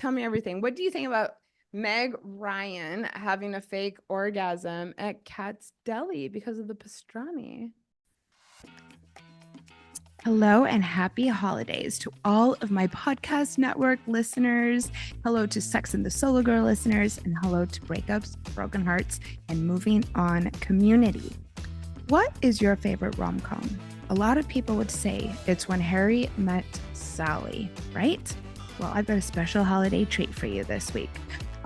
Tell me everything. What do you think about Meg Ryan having a fake orgasm at Kat's Deli because of the pastrami? Hello and happy holidays to all of my podcast network listeners. Hello to Sex and the Solo Girl listeners, and hello to Breakups, Broken Hearts, and Moving On community. What is your favorite rom-com? A lot of people would say it's When Harry Met Sally, right? Well, I've got a special holiday treat for you this week.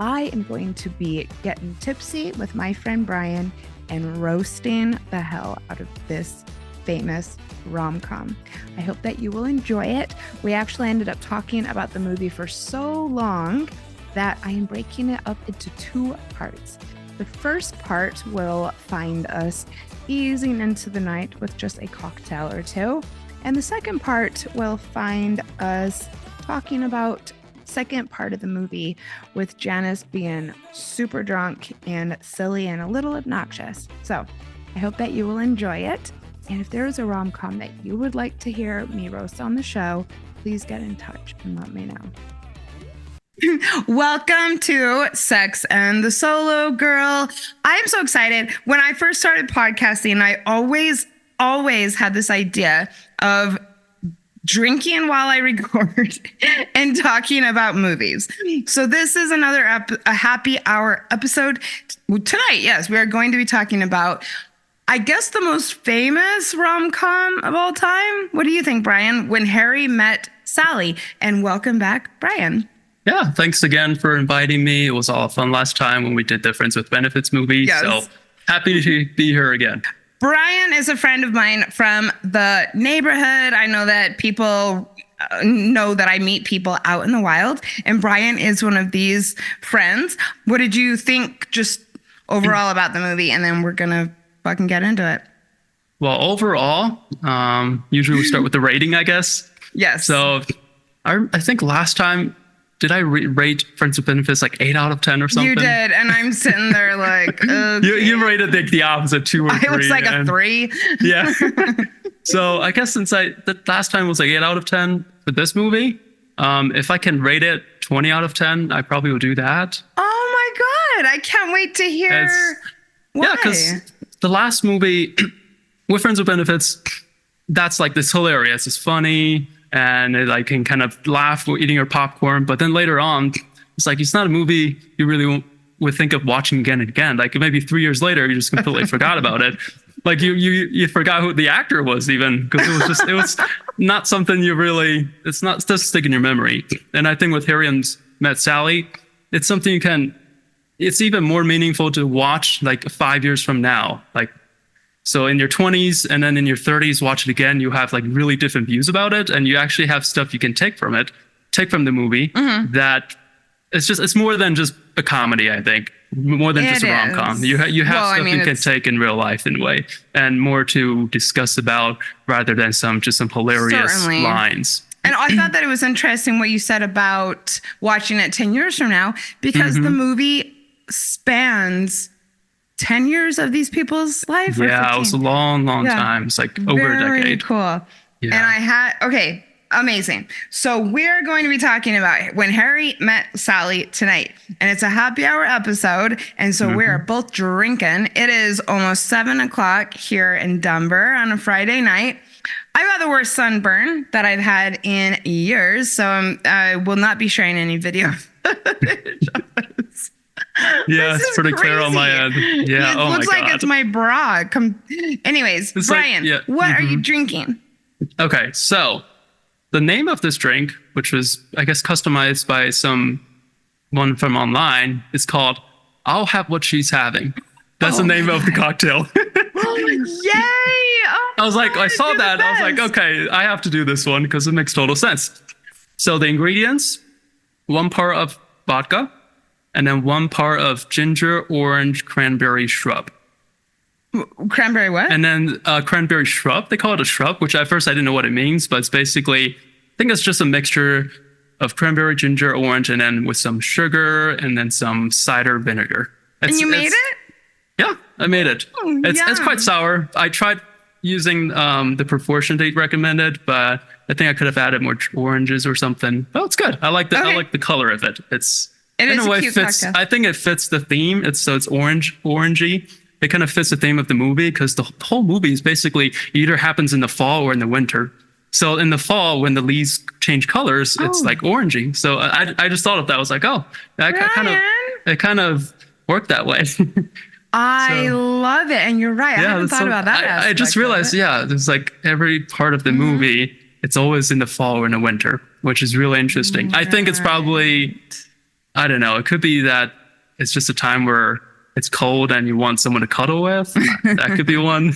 I am going to be getting tipsy with my friend Brian and roasting the hell out of this famous rom-com. I hope that you will enjoy it. We actually ended up talking about the movie for so long that I am breaking it up into two parts. The first part will find us easing into the night with just a cocktail or two. And the second part will find us talking about second part of the movie with Janice being super drunk and silly and a little obnoxious. So I hope that you will enjoy it. And if there is a rom-com that you would like to hear me roast on the show, please get in touch and let me know. Welcome to Sex and the Solo Girl. I'm so excited. When I first started podcasting, I always had this idea of drinking while I record and talking about movies. So this is another a happy hour episode. Tonight, yes, we are going to be talking about, I guess, the most famous rom-com of all time. What do you think, Brian? When Harry Met Sally. And welcome back, Brian. Yeah, thanks again for inviting me. It was all fun last time when we did the Friends with Benefits movie. Yes. So happy to be here again. Brian is a friend of mine from the neighborhood. I know that people know that I meet people out in the wild, and Brian is one of these friends. What did you think just overall about the movie? And then we're going to fucking get into it. Well, overall, usually we start with the rating, I guess. Yes. So I think last time, did I rate Friends with Benefits like 8 out of 10 or something? You did, and I'm sitting there like, okay. You rated the opposite, 2 or 3. I was like a 3. Yeah. So I guess since the last time was like 8 out of 10 for this movie, if I can rate it 20 out of 10, I probably will do that. Oh my God, I can't wait to hear why. Yeah, because the last movie with Friends with Benefits, that's like this hilarious, it's funny, and it like can kind of laugh while eating your popcorn. But then later on, it's like, it's not a movie you really would think of watching again and again. Like maybe 3 years later, you just completely forgot about it. Like you forgot who the actor was even, because it was not something it doesn't stick in your memory. And I think with Harry and Met Sally, it's something it's even more meaningful to watch like 5 years from now. Like, so in your 20s and then in your 30s, watch it again, you have like really different views about it. And you actually have stuff you can take from the movie that it's more than just a comedy, I think. More than just a rom-com. You have stuff you can take in real life in a way, and more to discuss about rather than some hilarious lines. And I thought that it was interesting what you said about watching it 10 years from now, because the movie spans 10 years of these people's life. Yeah, it was a long time. It's like over a decade. Very cool. Yeah. And amazing. So we're going to be talking about When Harry Met Sally tonight. And it's a happy hour episode. And so we're both drinking. It is almost 7:00 here in Denver on a Friday night. I've got the worst sunburn that I've had in years. So I will not be sharing any video footage of this. Yeah, it's pretty clear on my end. Yeah, it looks like it's my bra. Anyways, it's Brian, what are you drinking? Okay, so the name of this drink, which was, I guess, customized by someone from online, is called I'll Have What She's Having. That's the name of the cocktail. Yay! I was like, I saw that. I was like, okay, I have to do this one because it makes total sense. So the ingredients, 1 part of vodka, and then 1 part of ginger, orange, cranberry shrub. Cranberry what? And then cranberry shrub. They call it a shrub, which at first I didn't know what it means, but it's basically, I think it's just a mixture of cranberry, ginger, orange, and then with some sugar and then some cider vinegar. And you made it? Yeah, I made it. It's quite sour. I tried using the proportion they recommended, but I think I could have added more oranges or something. Oh, it's good. I like the I like the color of it. It in is a way a cute fits. cocktail. I think it fits the theme. It's orangey. It kind of fits the theme of the movie because the whole movie is basically either happens in the fall or in the winter. So in the fall, when the leaves change colors, it's like orangey. So I just thought of that. I was like, oh, it kind of worked that way. I love it. And you're right. I haven't thought about that. I just realized, there's like every part of the movie, it's always in the fall or in the winter, which is really interesting. I think it's probably, I don't know, it could be that it's just a time where it's cold and you want someone to cuddle with. That could be one.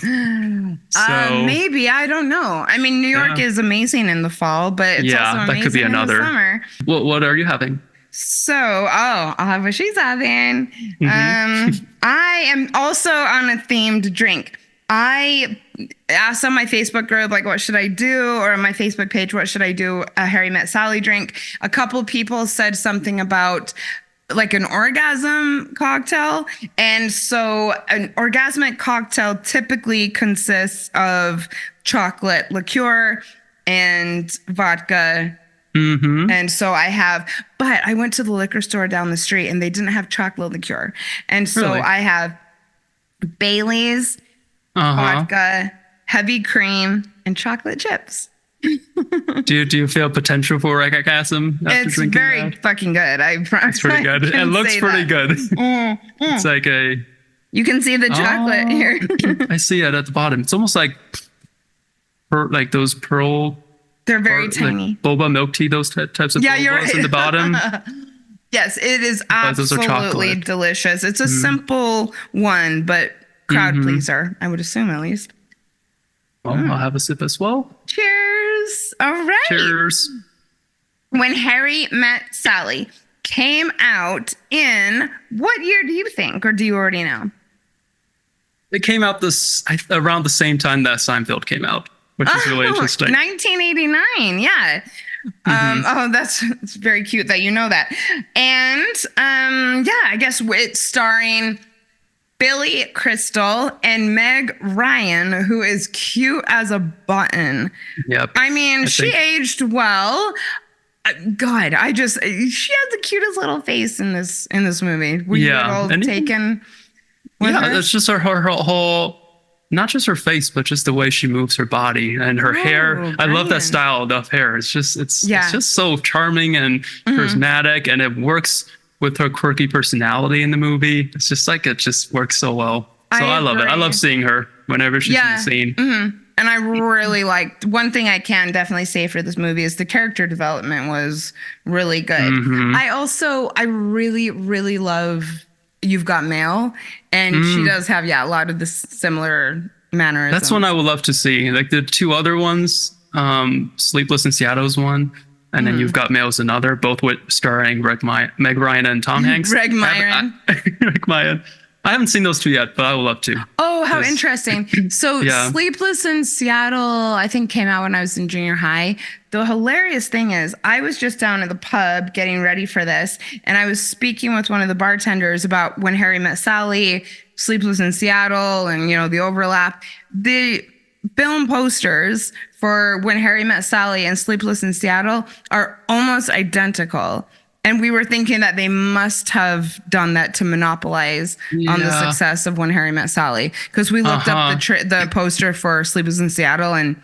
So maybe, I don't know. I mean, New York is amazing in the fall, but it's also amazing that could be another. In the summer. What are you having? So, I'll have what she's having. I am also on a themed drink. I asked on my Facebook group, like, what should I do? Or on my Facebook page, what should I do? A Harry Met Sally drink. A couple people said something about like an orgasm cocktail. And so an orgasmic cocktail typically consists of chocolate liqueur and vodka. And so but I went to the liquor store down the street and they didn't have chocolate liqueur. And so I have Bailey's, vodka, heavy cream, and chocolate chips. Do you feel potential for orgasm after it's drinking very that? Fucking good. It's pretty good. It looks pretty good. It's like you can see the chocolate here. I see it at the bottom. It's almost like those pearl. They're very tiny. Like boba milk tea, those types of bobas in the bottom. Yes, it is absolutely delicious. It's a simple one, but crowd pleaser, I would assume at least. Well, I'll have a sip as well. Cheers. All right. Cheers. When Harry Met Sally came out in what year do you think, or do you already know? It came out around the same time that Seinfeld came out, which is really interesting. 1989, yeah. It's very cute that you know that. And I guess it's starring Billy Crystal and Meg Ryan, who is cute as a button. Yep. I mean, she aged well. God, she has the cutest little face in this movie. Were you all taken with her? That's just her whole, not just her face, but just the way she moves her body and her hair. Brian. I love that style of hair. It's just so charming and charismatic, and it works with her quirky personality in the movie. It's just like, it just works so well. So I love it. I love seeing her whenever she's in the scene. And I really liked, one thing I can definitely say for this movie is the character development was really good. I really, really love You've Got Mail. And she does have, a lot of the similar mannerisms. That's one I would love to see. Like the two other ones, Sleepless in Seattle's one. And then You've Got Mail is another, both starring Meg Ryan and Tom Hanks. Meg Ryan. I haven't seen those two yet, but I would love to. Oh, how interesting. So Sleepless in Seattle, I think came out when I was in junior high. The hilarious thing is I was just down at the pub getting ready for this, and I was speaking with one of the bartenders about When Harry Met Sally, Sleepless in Seattle, and, the overlap. The film posters for When Harry Met Sally and Sleepless in Seattle are almost identical. And we were thinking that they must have done that to monopolize on the success of When Harry Met Sally. Because we looked up the poster for Sleepless in Seattle, and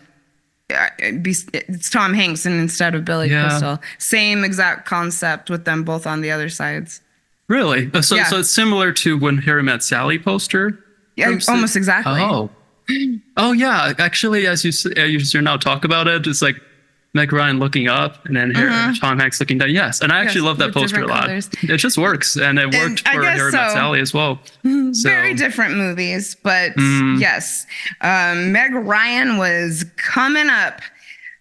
it's Tom Hanks and instead of Billy Crystal. Same exact concept with them both on the other sides. Really? So it's similar to When Harry Met Sally poster? Yeah, almost exactly. Oh yeah. Actually, as you now talk about it, it's like Meg Ryan looking up and then Tom Hanks looking down. Yes. And I actually love that poster a lot. Colors. It just works. And it worked for Harry Met Sally as well. Very different movies, but yes. Meg Ryan was coming up.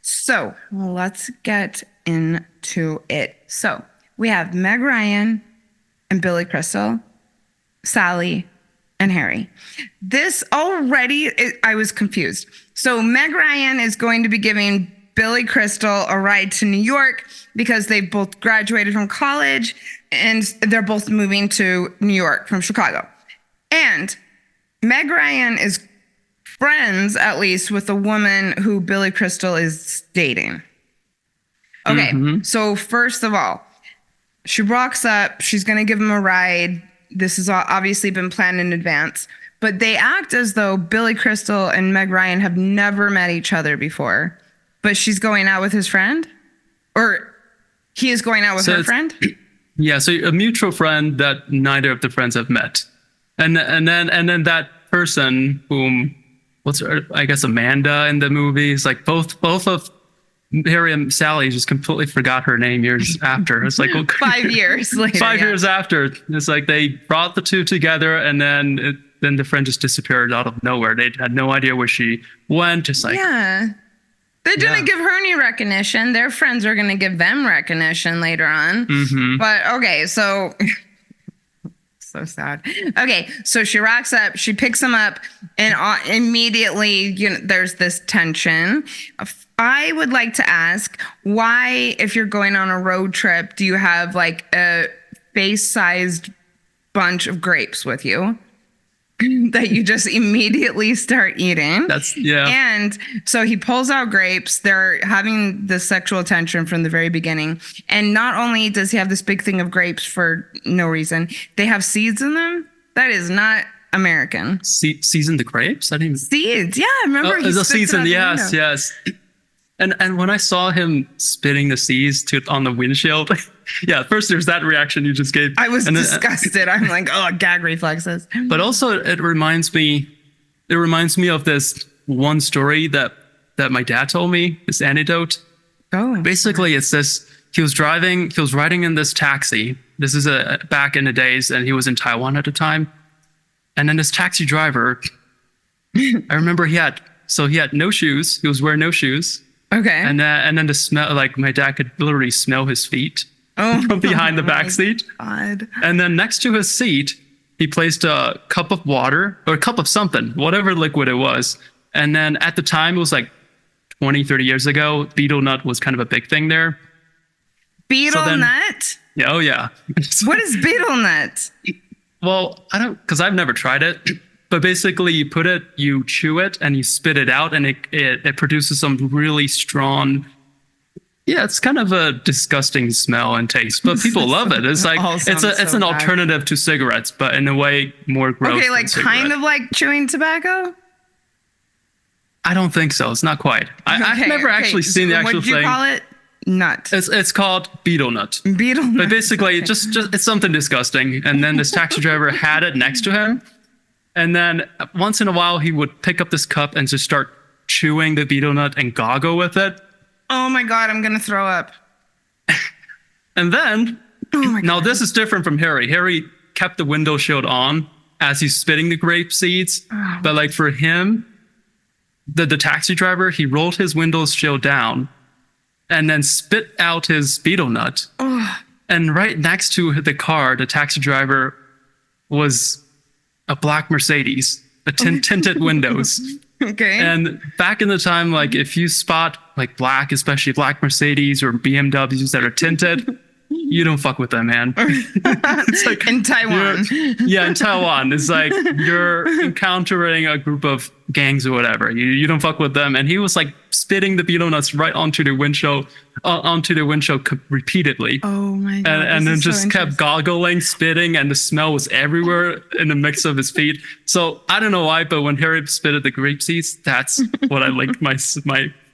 So let's get into it. So we have Meg Ryan and Billy Crystal, Sally, and Harry. This already, I was confused. So Meg Ryan is going to be giving Billy Crystal a ride to New York because they both graduated from college and they're both moving to New York from Chicago. And Meg Ryan is friends, at least, with the woman who Billy Crystal is dating. Okay, so first of all, she rocks up. She's going to give him a ride. This has obviously been planned in advance. But they act as though Billy Crystal and Meg Ryan have never met each other before. But she's going out with his friend? Or he is going out with her friend? Yeah, so a mutual friend that neither of the friends have met. And then that person whom, what's her, I guess Amanda in the movie, is like both of Harry and Sally just completely forgot her name years after. It's like 5 years later. 5 years after. It's like they brought the two together, and then the friend just disappeared out of nowhere. They had no idea where she went. Just like, yeah, they didn't give her any recognition. Their friends are going to give them recognition later on. But okay, so so sad. Okay, so she rocks up, she picks him up, and immediately, there's this tension. I would like to ask, why, if you're going on a road trip, do you have like a face-sized bunch of grapes with you that you just immediately start eating? And so he pulls out grapes. They're having the sexual tension from the very beginning. And not only does he have this big thing of grapes for no reason, they have seeds in them. That is not American. Season the grapes? I didn't even... Seeds, yeah. Remember, he the spits season, it out the window. yes. And when I saw him spitting the seeds on the windshield, yeah, first there's that reaction you just gave. I was disgusted. I'm like, oh, gag reflexes. But also it reminds me of this one story that my dad told me, this anecdote. Oh. Basically, it's this: he was riding in this taxi. This is back in the days, and he was in Taiwan at the time. And then this taxi driver, I remember he had no shoes. He was wearing no shoes. Okay. And then the smell, like my dad could literally smell his feet from behind the back seat. God. And then next to his seat, he placed a cup of water or a cup of something, whatever liquid it was. And then at the time, it was like 20, 30 years ago, betel nut was kind of a big thing there. Betel nut? Yeah, oh yeah. What is betel nut? Well, because I've never tried it. But basically, you chew it, and you spit it out, and it produces some really strong. Yeah, it's kind of a disgusting smell and taste, but people love it. It's like it's an alternative to cigarettes, but in a way more gross. Okay, like kind of like chewing tobacco. I don't think so. It's not quite. I've never actually seen the actual thing. What do you call it? Nut. It's called betel nut. Betel nut. But basically, just it's something disgusting. And then this taxi driver had it next to him. And then once in a while, he would pick up this cup and just start chewing the betel nut and goggle with it. Oh my God, I'm going to throw up. And then, now this is different from Harry. Harry kept the window shield on as he's spitting the grape seeds. Oh. But like for him, the taxi driver, he rolled his window shield down and then spit out his betel nut. Oh. And right next to the car, the taxi driver was a black Mercedes, tinted windows. Okay. And back in the time, like if you spot like black, especially black Mercedes or BMWs that are tinted, you don't fuck with them, man. It's like in Taiwan. Yeah, in Taiwan. It's like you're encountering a group of gangs or whatever. You don't fuck with them. And he was like spitting the betel nuts right onto the windshield repeatedly. Oh my God. And then just kept goggling, spitting, and the smell was everywhere in the mix of his feet. So I don't know why, but when Harry spitted the grape seeds, that's what I linked my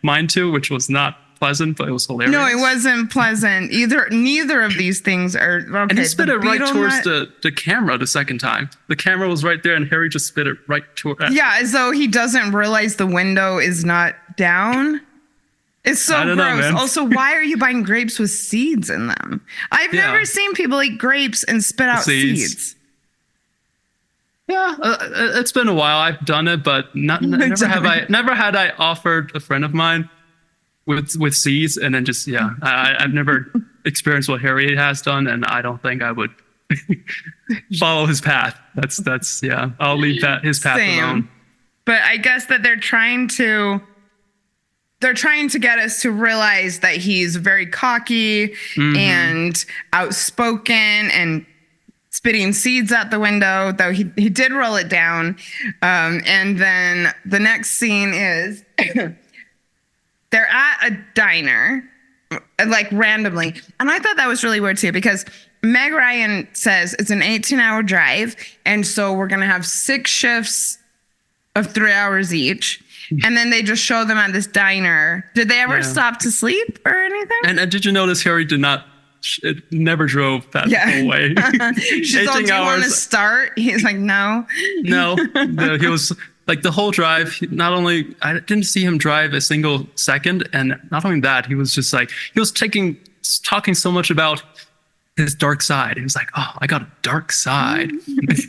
mind to, which was not pleasant, but it was hilarious. No, it wasn't pleasant either. Neither of these things are okay. And he spit it right towards the camera the second time. The camera was right there, and Harry just spit it right toward. Yeah, as though he doesn't realize the window is not down. It's so gross. Also, why are you buying grapes with seeds in them? I've never seen people eat grapes and spit out seeds. Yeah, it's been a while. I've done it, but never had I offered a friend of mine with seeds, and then just I've never experienced what Harry has done, and I don't think I would follow his path. That's I'll leave his path alone. But I guess that they're trying to get us to realize that he's very cocky and outspoken and spitting seeds out the window, though he did roll it down. And then the next scene is they're at a diner, like randomly. And I thought that was really weird too, because Meg Ryan says it's an 18-hour drive. And so we're going to have 6 shifts of 3 hours each. And then they just show them at this diner. Did they ever stop to sleep or anything? And did you notice Harry did not, it never drove that whole way. She's like, do you want to start? He's like, no. No, he was like the whole drive. Not only, I didn't see him drive a single second. And not only that, he was just like, he was talking so much about his dark side. He was like, oh, I got a dark side.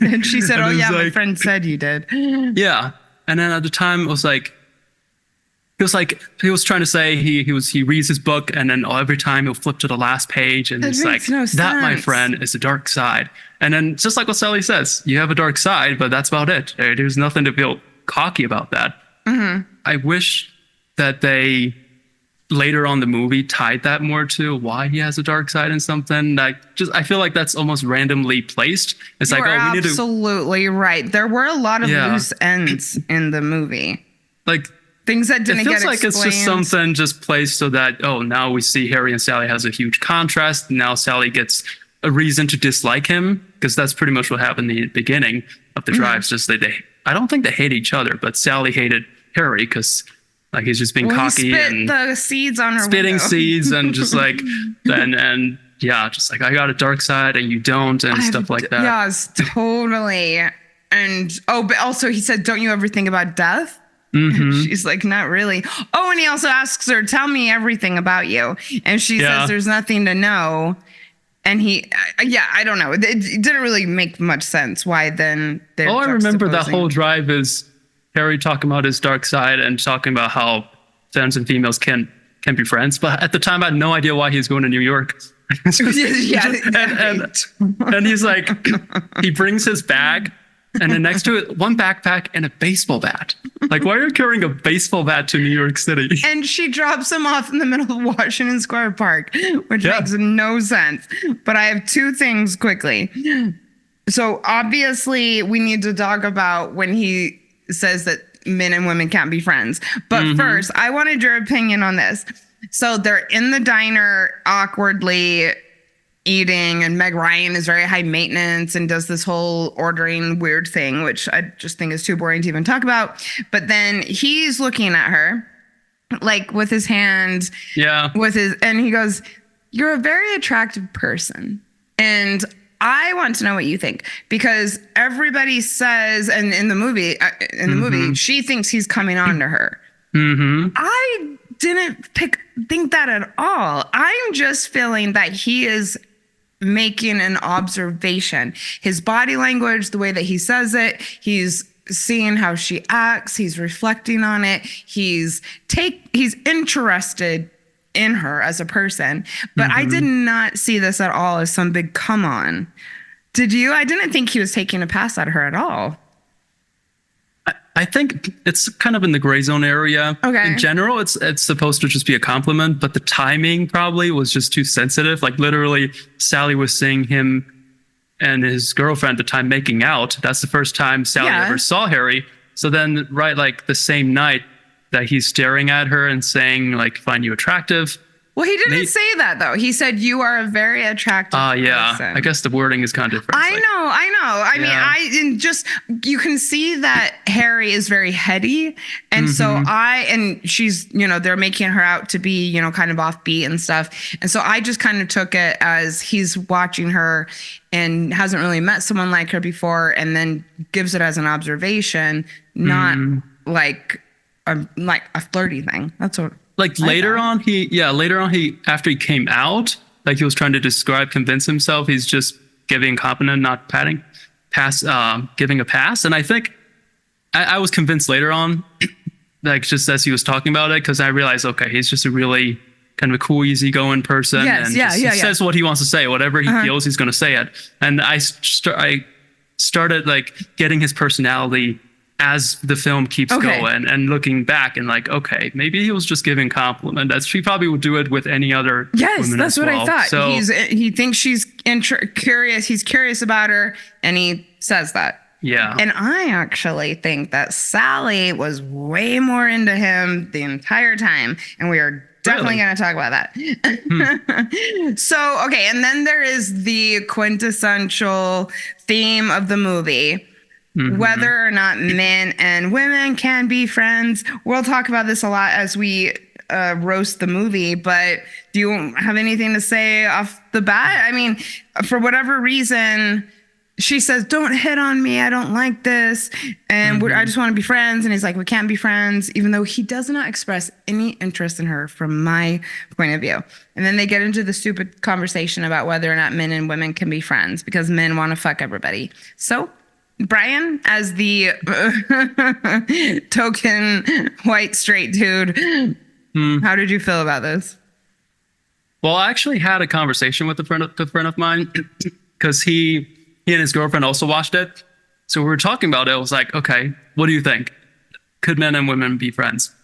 And she said, and oh yeah, like, my friend said you did. Yeah. And then at the time it was like, he was trying to say he reads his book, and then every time he'll flip to the last page, and it's like, that, my friend, is the dark side. And then just like what Sally says, you have a dark side, but that's about it. There's nothing to feel cocky about that. Mm-hmm. I wish that they later on the movie tied that more to why he has a dark side and something. I feel like that's almost randomly placed. It's You're like, oh, we need to. Absolutely right. There were a lot of loose ends in the movie. Like, things that didn't get explained. It feels like it's just something just placed so that, oh, now we see Harry and Sally has a huge contrast. Now Sally gets a reason to dislike him, because that's pretty much what happened in the beginning of the drives. Just I don't think they hate each other, but Sally hated Harry because like he's just being cocky he spit and the seeds on her spitting window. seeds and just like and yeah, just like, I got a dark side and you don't, and stuff like that. Yes, totally. And but also he said, don't you ever think about death? Mm-hmm. She's like, not really. Oh, and he also asks her, tell me everything about you. And she says, there's nothing to know. And I don't know. It didn't really make much sense why then they're I remember that whole drive is Harry talking about his dark side and talking about how femmes and females can be friends. But at the time, I had no idea why he was going to New York. And he's like, he brings his bag, and then next to it, one backpack and a baseball bat. Like, why are you carrying a baseball bat to New York City? And she drops him off in the middle of Washington Square Park, which makes no sense. But I have 2 things quickly. So obviously, we need to talk about when he says that men and women can't be friends. But first, I wanted your opinion on this. So they're in the diner awkwardly eating, and Meg Ryan is very high maintenance and does this whole ordering weird thing, which I just think is too boring to even talk about. But then he's looking at her like with his hands, and he goes, you're a very attractive person. And I want to know what you think, because everybody says, and in the movie, she thinks he's coming on to her. Mm-hmm. I didn't think that at all. I'm just feeling that he is making an observation. His body language, the way that he says it, he's seeing how she acts, he's reflecting on it, he's interested in her as a person. But I did not see this at all as some big come on. Did you? I didn't think he was taking a pass at her at all. I think it's kind of in the gray zone area. Okay. In general, it's supposed to just be a compliment, but the timing probably was just too sensitive. Like literally, Sally was seeing him and his girlfriend at the time making out. That's the first time Sally ever saw Harry. So then, right, like the same night that he's staring at her and saying, like, find you attractive. Well, he didn't say that, though. He said, you are a very attractive person. I guess the wording is kind of different. I know. I mean, you can see that Harry is very heady. And so and she's, they're making her out to be, kind of offbeat and stuff. And so I just kind of took it as he's watching her and hasn't really met someone like her before, and then gives it as an observation, not like a flirty thing. That's what. Like later on, after he came out, like he was trying to convince himself he's just giving compliment, not giving a pass. And I think I was convinced later on, like just as he was talking about it, because I realized, okay, he's just a really kind of a cool, easygoing person. He says what he wants to say, whatever he feels, he's going to say it. And I started like getting his personality as the film keeps going and looking back and like, okay, maybe he was just giving compliment. That's she probably would do it with any other woman that's as what well. I thought. So, He thinks she's curious. He's curious about her, and he says that. yeah. And I actually think that Sally was way more into him the entire time, and we are definitely going to talk about that. So, okay, and then there is the quintessential theme of the movie. Whether or not men and women can be friends. We'll talk about this a lot as we roast the movie, but do you have anything to say off the bat? I mean, for whatever reason, she says, don't hit on me. I don't like this. And I just want to be friends. And he's like, we can't be friends, even though he does not express any interest in her from my point of view. And then they get into the stupid conversation about whether or not men and women can be friends because men want to fuck everybody. So Brian, as the token white straight dude, how did you feel about this? Well, I actually had a conversation with a friend of mine because he and his girlfriend also watched it. So we were talking about it. I was like, okay, what do you think? Could men and women be friends?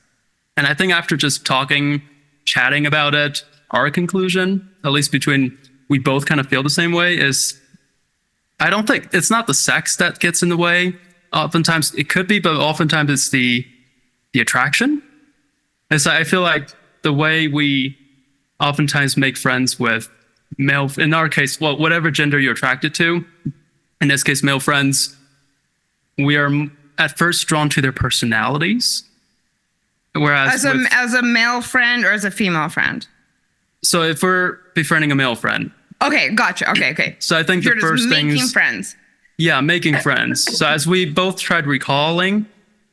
And I think after just chatting about it, our conclusion, at least between we both kind of feel the same way, is I don't think it's not the sex that gets in the way. Oftentimes it could be, but oftentimes it's the attraction. And so I feel like the way we oftentimes make friends with male, in our case, well, whatever gender you're attracted to, in this case, male friends, we are at first drawn to their personalities. Whereas as a male friend or as a female friend? So if we're befriending a male friend. Okay, gotcha. Okay. So I think the first thing making friends. Yeah, making friends. So as we both tried recalling,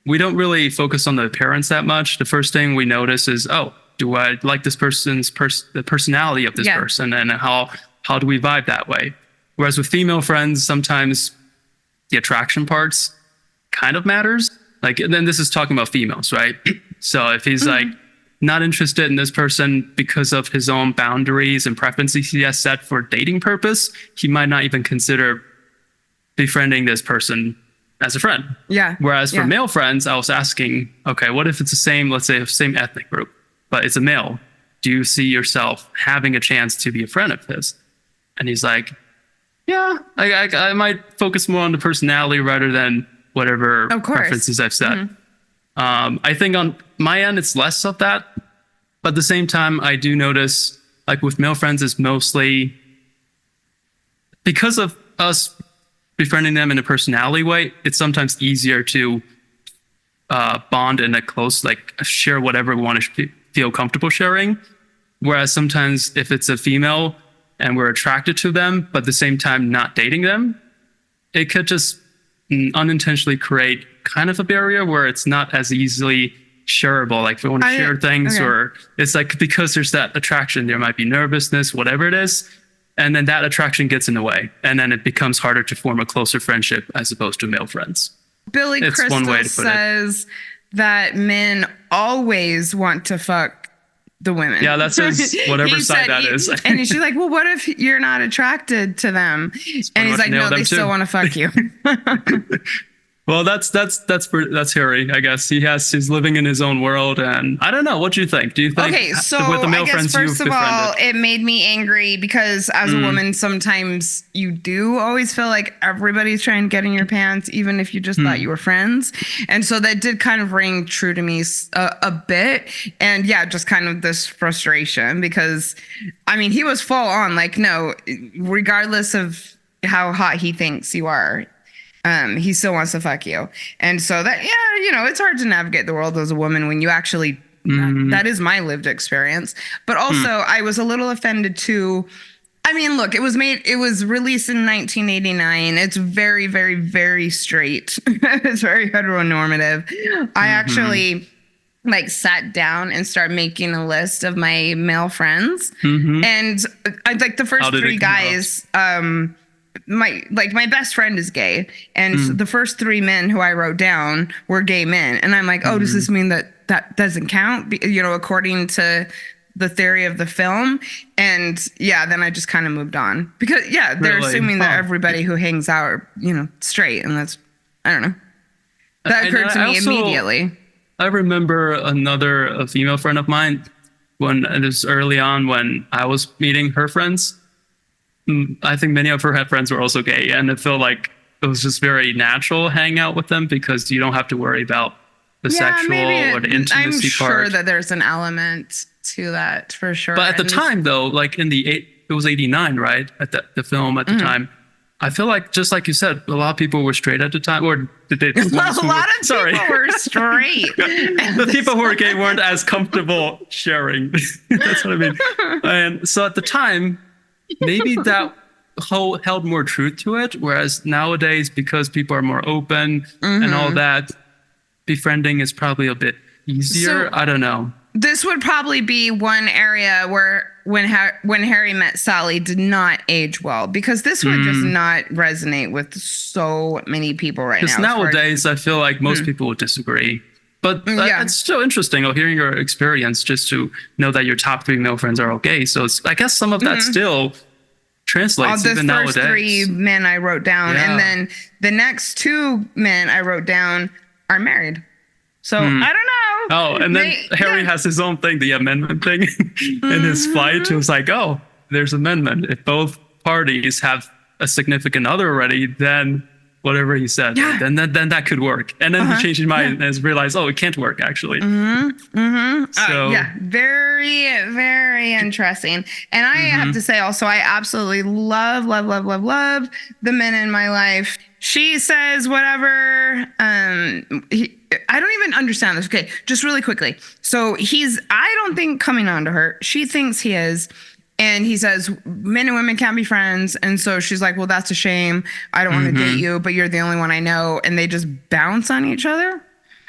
we don't really focus on the appearance that much. The first thing we notice is, oh, do I like this person's the personality of this person, and how do we vibe that way? Whereas with female friends, sometimes the attraction parts kind of matters. Like, and then this is talking about females, right? So if he's like not interested in this person because of his own boundaries and preferences he has set for dating purpose, he might not even consider befriending this person as a friend. Yeah. Whereas for male friends, I was asking, okay, what if it's the same, let's say, same ethnic group, but it's a male? Do you see yourself having a chance to be a friend of his? And he's like, yeah, I might focus more on the personality rather than whatever preferences I've set. I think on my end, it's less of that. But at the same time, I do notice, like with male friends, it's mostly because of us befriending them in a personality way, it's sometimes easier to bond in a close, like share whatever we want to feel comfortable sharing. Whereas sometimes if it's a female and we're attracted to them, but at the same time not dating them, it could just unintentionally create kind of a barrier where it's not as easily shareable. Like if we want to share things, or it's like because there's that attraction, there might be nervousness, whatever it is. And then that attraction gets in the way. And then it becomes harder to form a closer friendship as opposed to male friends. Billy Crystal says that men always want to fuck the women. Yeah, that says whatever side that is. And she's like, well, what if you're not attracted to them? And he's like, no, they still want to fuck you. Well, that's Harry, I guess. He's living in his own world, and I don't know. What do you think? Do you think with the male friends first of all, it made me angry because as a woman, sometimes you do always feel like everybody's trying to get in your pants, even if you just thought you were friends. And so that did kind of ring true to me a bit. And yeah, just kind of this frustration because, I mean, he was full on like, no, regardless of how hot he thinks you are, he still wants to fuck you. And so that, it's hard to navigate the world as a woman when you actually, that is my lived experience. But also I was a little offended too. I mean, look, it was released in 1989. It's very, very, very straight. It's very heteronormative. I actually sat down and started making a list of my male friends. And I like the first three guys, my best friend is gay, and the first three men who I wrote down were gay men, and I'm like, oh, does this mean that doesn't count? According to the theory of the film. And then I just kind of moved on because they're assuming that everybody who hangs out are straight, and that's, I don't know. That occurred to me also, immediately. I remember a female friend of mine when it was early on when I was meeting her friends. I think many of her friends were also gay, and it felt like it was just very natural hang out with them because you don't have to worry about the sexual or the intimacy I'm part. sure that there's an element to that for sure. But at the time, though, like it was 89, right? At the film at the time. I feel like, just like you said, a lot of people were straight at the time, or did they? A lot of people were straight. The people who were gay weren't as comfortable sharing. That's what I mean. And so at the time, maybe that held more truth to it. Whereas nowadays, because people are more open and all that, befriending is probably a bit easier. I don't know. This would probably be one area where when Harry met Sally did not age well, because this would just not resonate with so many people right now. Because nowadays, I feel like most people would disagree. But it's still interesting hearing your experience, just to know that your top 3 male friends are all gay. So I guess some of that still translates even nowadays. The first 3 men I wrote down, and then the next 2 men I wrote down are married. So I don't know. Oh, and then Harry has his own thing, the amendment thing in his flight. It was like, oh, there's amendment. If both parties have a significant other already, then whatever he said, then that could work. And then he changed his mind and realized, oh, it can't work actually. So very, very interesting. And I have to say also, I absolutely love the men in my life. She says whatever. I don't even understand this. Okay, just really quickly. So I don't think coming on to her. She thinks he is. And he says, men and women can't be friends. And so she's like, well, that's a shame. I don't want to date you, but you're the only one I know. And they just bounce on each other.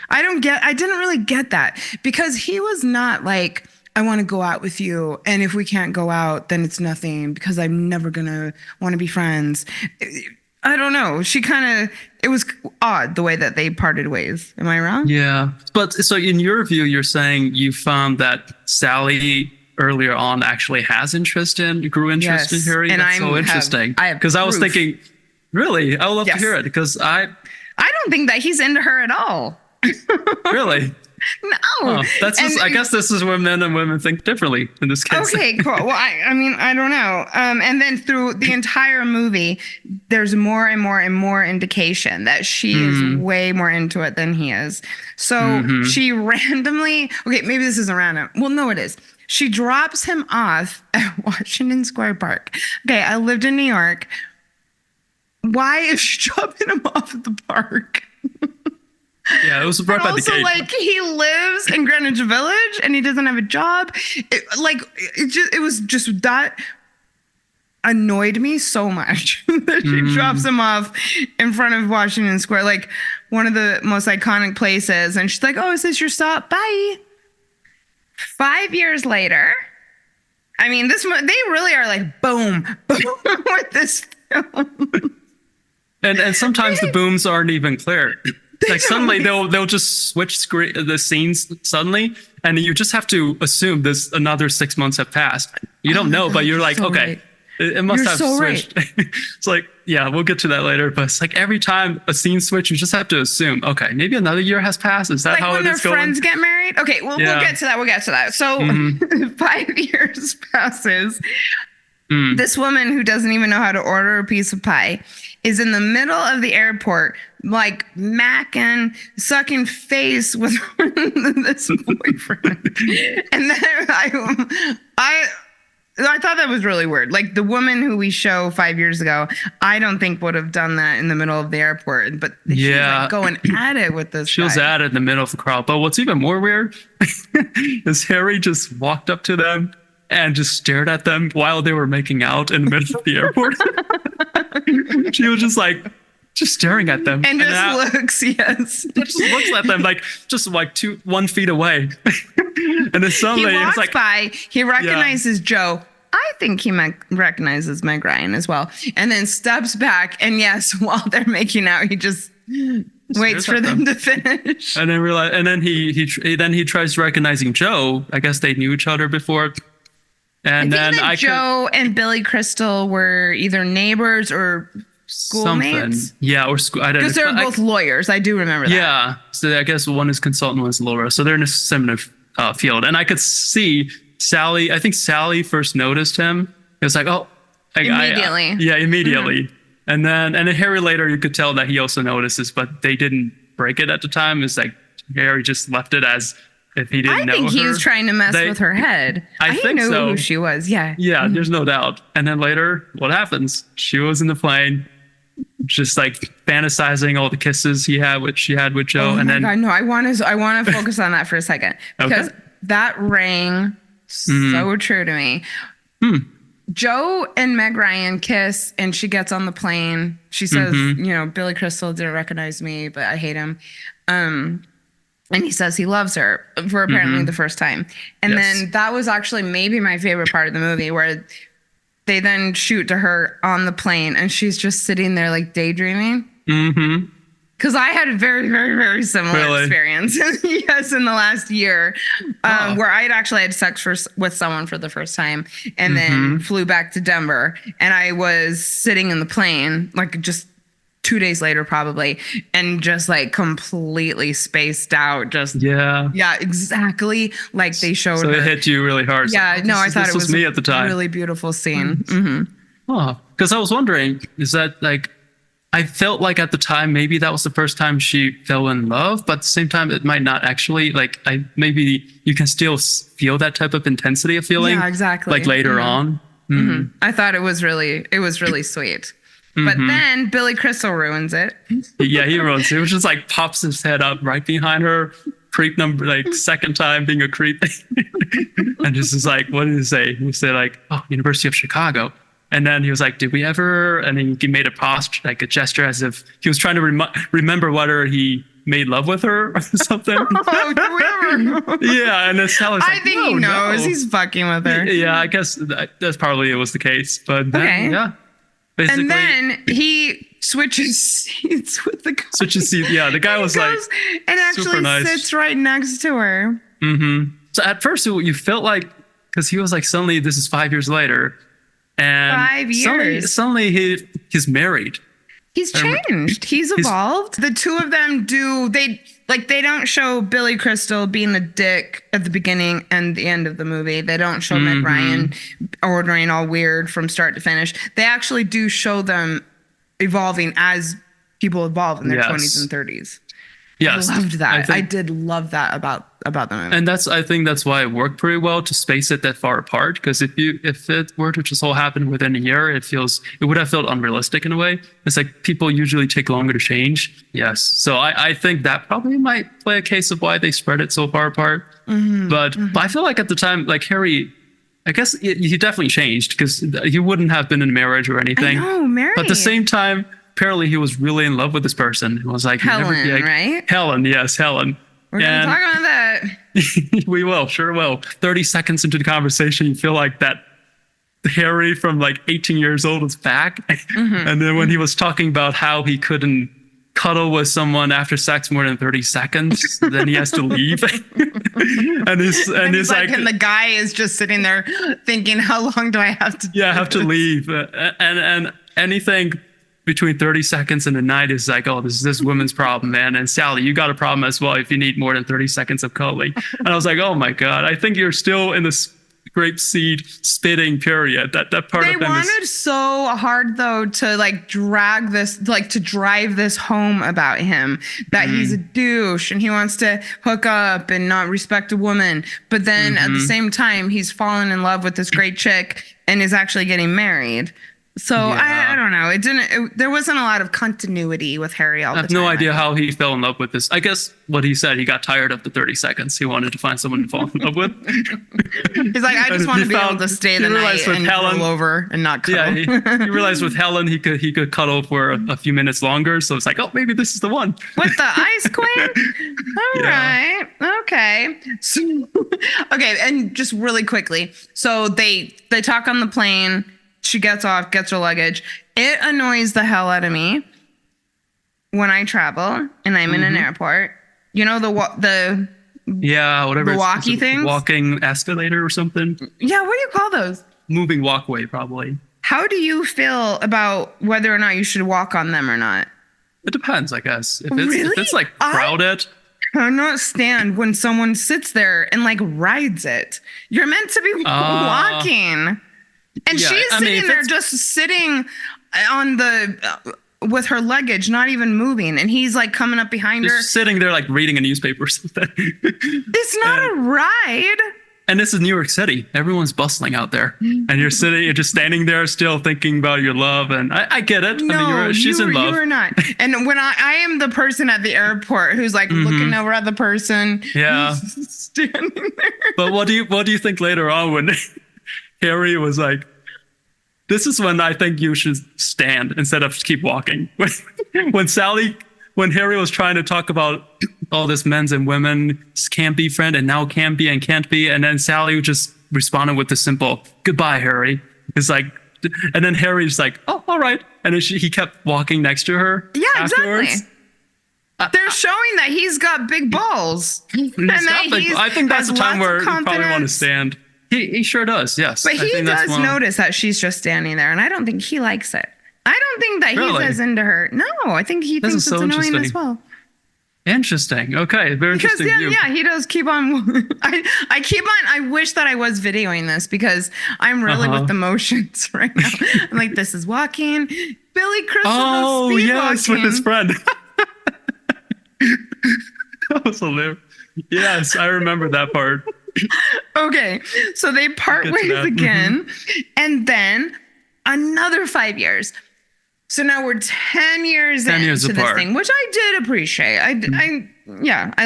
I didn't really get that, because he was not like, I want to go out with you. And if we can't go out, then it's nothing, because I'm never going to want to be friends. I don't know. It was odd the way that they parted ways. Am I wrong? Yeah. But so in your view, you're saying you found that Sally earlier on actually grew interest in Harry. And that's so interesting. Because I was thinking, really, I would love to hear it, because I don't think that he's into her at all. Really? No. Oh, I guess this is where men and women think differently in this case. Okay, cool. Well, I mean, I don't know. And then through the entire movie, there's more and more and more indication that she is way more into it than he is. So she randomly, okay, maybe this isn't random. Well, no, it is. She drops him off at Washington Square Park. Okay, I lived in New York. Why is she dropping him off at the park? Yeah, it was right by the gate. Also, like, he lives in Greenwich Village and he doesn't have a job. It was just that annoyed me so much that she drops him off in front of Washington Square, like one of the most iconic places. And she's like, oh, is this your stop? Bye. 5 years later, I mean, they really are like boom with this film. And sometimes the booms aren't even clear. Like suddenly they'll just switch the scenes suddenly, and you just have to assume this another 6 months have passed. You don't know, but you're like, okay, right. it must You're have so switched. Right. It's like, yeah, we'll get to that later. But it's like every time a scene switch, you just have to assume, okay, maybe another year has passed. Is that like how when it their is going? friends get married? Okay, well, we'll get to that. So 5 years passes. This woman who doesn't even know how to order a piece of pie is in the middle of the airport, like macking, sucking face with this boyfriend. And then I thought that was really weird. Like, the woman who we show 5 years ago, I don't think would have done that in the middle of the airport. But she was like going at it with this She was at it in the middle of the crowd. But what's even more weird is Harry just walked up to them and just stared at them while they were making out in the middle of the airport. She was just like, just staring at them. And just looks, yes. Just looks at them like 1 feet away. And then suddenly he walks it's like, by, he recognizes Joe. I think he recognizes Meg Ryan as well. And then steps back. And yes, while they're making out, he just waits for them to finish. And then he tries recognizing Joe. I guess they knew each other before. And I think that Joe and Billy Crystal were either neighbors or schoolmates. Yeah, or school. I don't know. Because they're both lawyers. I do remember that. Yeah. So I guess one is consultant, one is lawyer. So they're in a similar field. And I could see Sally. I think Sally first noticed him. It was like, oh, Immediately. Immediately. Mm-hmm. And then Harry later, you could tell that he also notices, but they didn't break it at the time. It's like Harry just left it as if he didn't know her. I think he was trying to mess with her head. I think knew so. Who she was. Yeah. Yeah, there's no doubt. And then later, what happens? She was in the plane, just like fantasizing all the kisses she had with Joe. Oh and my then God, no, I want to focus on that for a second because that rang so true to me. Joe and Meg Ryan kiss, and she gets on the plane. She says, Billy Crystal didn't recognize me, but I hate him. And he says he loves her for apparently the first time. And then that was actually maybe my favorite part of the movie, where they then shoot to her on the plane, and she's just sitting there like daydreaming. Mm-hmm. Because I had a very, very, very similar experience. Yes, in the last year, where I had actually had sex with someone for the first time, and then flew back to Denver, and I was sitting in the plane, like just 2 days later, probably, and just like completely spaced out. Yeah, exactly like they showed. So it hit you really hard. Yeah, no, I thought it was me at the time. A really beautiful scene. Oh, because I was wondering, is that like? I felt like at the time, maybe that was the first time she fell in love, but at the same time, it might not actually. Like, maybe you can still feel that type of intensity of feeling. Yeah, exactly. Like later on. I thought it was really sweet. But then Billy Crystal ruins it. Yeah, he ruins it. It was just like pops his head up right behind her. Creep number, like second time being a creep. And just is like, what did he say? He said like, oh, University of Chicago. And then he was like, did we ever? And then he made a posture, like a gesture as if he was trying to remember whether he made love with her or something. Oh, do we ever? Yeah. And then Sally's like, I think he knows he's fucking with her. Yeah, I guess that's probably it was the case. But then, yeah. Basically, and then he switches seats with the guy. Switches seats. Yeah, the guy was like, and actually sits right next to her. So at first you felt like, because he was like, suddenly this is 5 years later. And 5 years. Suddenly he's married. He's changed. He's evolved. The two of them they don't show Billy Crystal being a dick at the beginning and the end of the movie. They don't show Meg Ryan ordering all weird from start to finish. They actually do show them evolving as people evolve in their 20s and 30s. Yes. I loved that. I did love that about the movie. And I think that's why it worked pretty well to space it that far apart. Because if it were to just all happen within a year, it would have felt unrealistic in a way. It's like people usually take longer to change. Yes. So I think that probably might play a case of why they spread it so far apart. But I feel like at the time, like Harry, I guess he definitely changed because he wouldn't have been in marriage or anything. No, married. But at the same time, apparently he was really in love with this person. It was like Helen, right? Helen, yes, Helen. We're going to talk about that. We will, sure will. 30 seconds into the conversation, you feel like that Harry from like 18 years old is back. And then when he was talking about how he couldn't cuddle with someone after sex more than 30 seconds, then he has to leave. and he's like, and the guy is just sitting there thinking, how long do I have to do I have to leave. And anything between 30 seconds and a night is like, oh, this is this woman's problem, man. And Sally, you got a problem as well if you need more than 30 seconds of cuddling. And I was like, oh my God, I think you're still in this grapeseed spitting period. That part they of them wanted so hard though to like drive this home about him, that he's a douche and he wants to hook up and not respect a woman. But then at the same time, he's fallen in love with this great chick and is actually getting married. So I don't know. There wasn't a lot of continuity with Harry all the time. I have no idea how he fell in love with this. I guess what he said, he got tired of the 30 seconds. He wanted to find someone to fall in love with. He's like, I just want to be able to stay the night and roll over and not cuddle. Yeah, he realized with Helen, he could cuddle for a few minutes longer. So it's like, oh, maybe this is the one. With the Ice Queen? All right. Okay. So, okay. And just really quickly. So they talk on the plane. She gets off, gets her luggage. It annoys the hell out of me when I travel and I'm in an airport. You know, whatever. The walkie things? Walking escalator or something. Yeah, what do you call those? Moving walkway, probably. How do you feel about whether or not you should walk on them or not? It depends, I guess. If Really? it's like crowded. I cannot stand when someone sits there and like rides it. You're meant to be walking. And Yeah, she's I mean, sitting there just sitting on the with her luggage, not even moving. And he's like coming up behind her. Just sitting there like reading a newspaper or something. It's not a ride. And this is New York City. Everyone's bustling out there. And you're just standing there still thinking about your love. And I get it. No, I mean, she's in love. You are not. And when I am the person at the airport who's like looking over at the person who's standing there. But what do you think later on when Harry was like, this is when I think you should stand instead of keep walking. When Harry was trying to talk about all this men's and women's can't be friend and now can be and can't be, and then Sally just responded with the simple goodbye, Harry. It's like, and then Harry's like, oh, all right, and then he kept walking next to her. Yeah, afterwards. exactly. They're showing that he's got big balls. I think that's the time where you probably want to stand. He sure does, yes. But he does notice that she's just standing there, and I don't think he likes it. I don't think that he's as into her. No, I think he thinks it's annoying as well. Interesting. Okay, very interesting. Yeah, he does keep on. I wish that I was videoing this because I'm really with the motions right now. I'm like, this is walking. Billy Crystal. Oh yes, with his friend. That was hilarious. Yes, I remember that part. Okay, so they part ways again, and then another 5 years. So now we're 10 years into this thing, which I did appreciate. I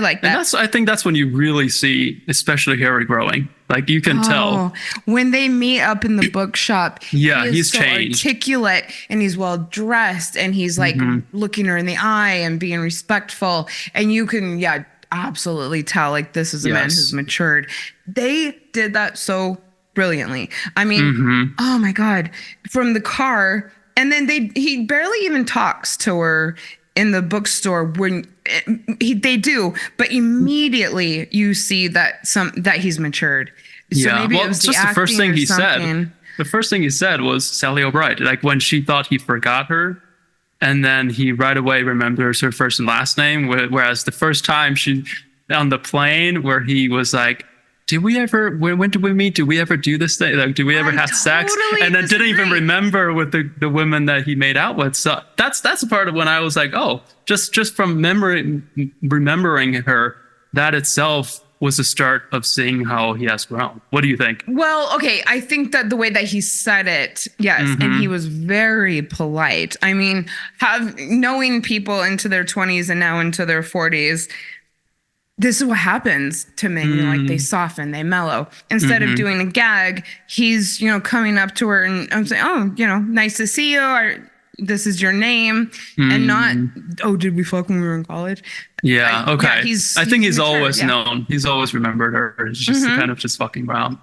like that. And I think that's when you really see, especially Harry growing. Like you can tell when they meet up in the bookshop. Yeah, he's so changed, articulate, and he's well dressed, and he's like looking her in the eye and being respectful, and you can absolutely tell like this is a man who's matured. They did that so brilliantly. I mean, oh my God, from the car. And then he barely even talks to her in the bookstore when they do, but immediately you see that he's matured. So maybe it was just the first thing he said. The first thing he said was Sally O'Brien, like when she thought he forgot her, and then he right away remembers her first and last name. Whereas the first time she on the plane where he was like, did we ever, when did we meet? Did we ever do this thing? Like, did we ever have sex? And then didn't even remember with the women that he made out with. So that's a part of when I was like, oh, just from remembering her, that itself was the start of seeing how he has grown. What do you think? Well, okay. I think that the way that he said it, yes. And he was very polite. I mean, knowing people into their 20s and now into their 40s, this is what happens to men. Like they soften, they mellow. Instead of doing a gag, he's, coming up to her and I'm saying, oh, nice to see you. Or this is your name. And not, oh, did we fuck when we were in college? Yeah. Okay. Yeah, I think he's always known. He's always remembered her. It's just kind of just fucking around.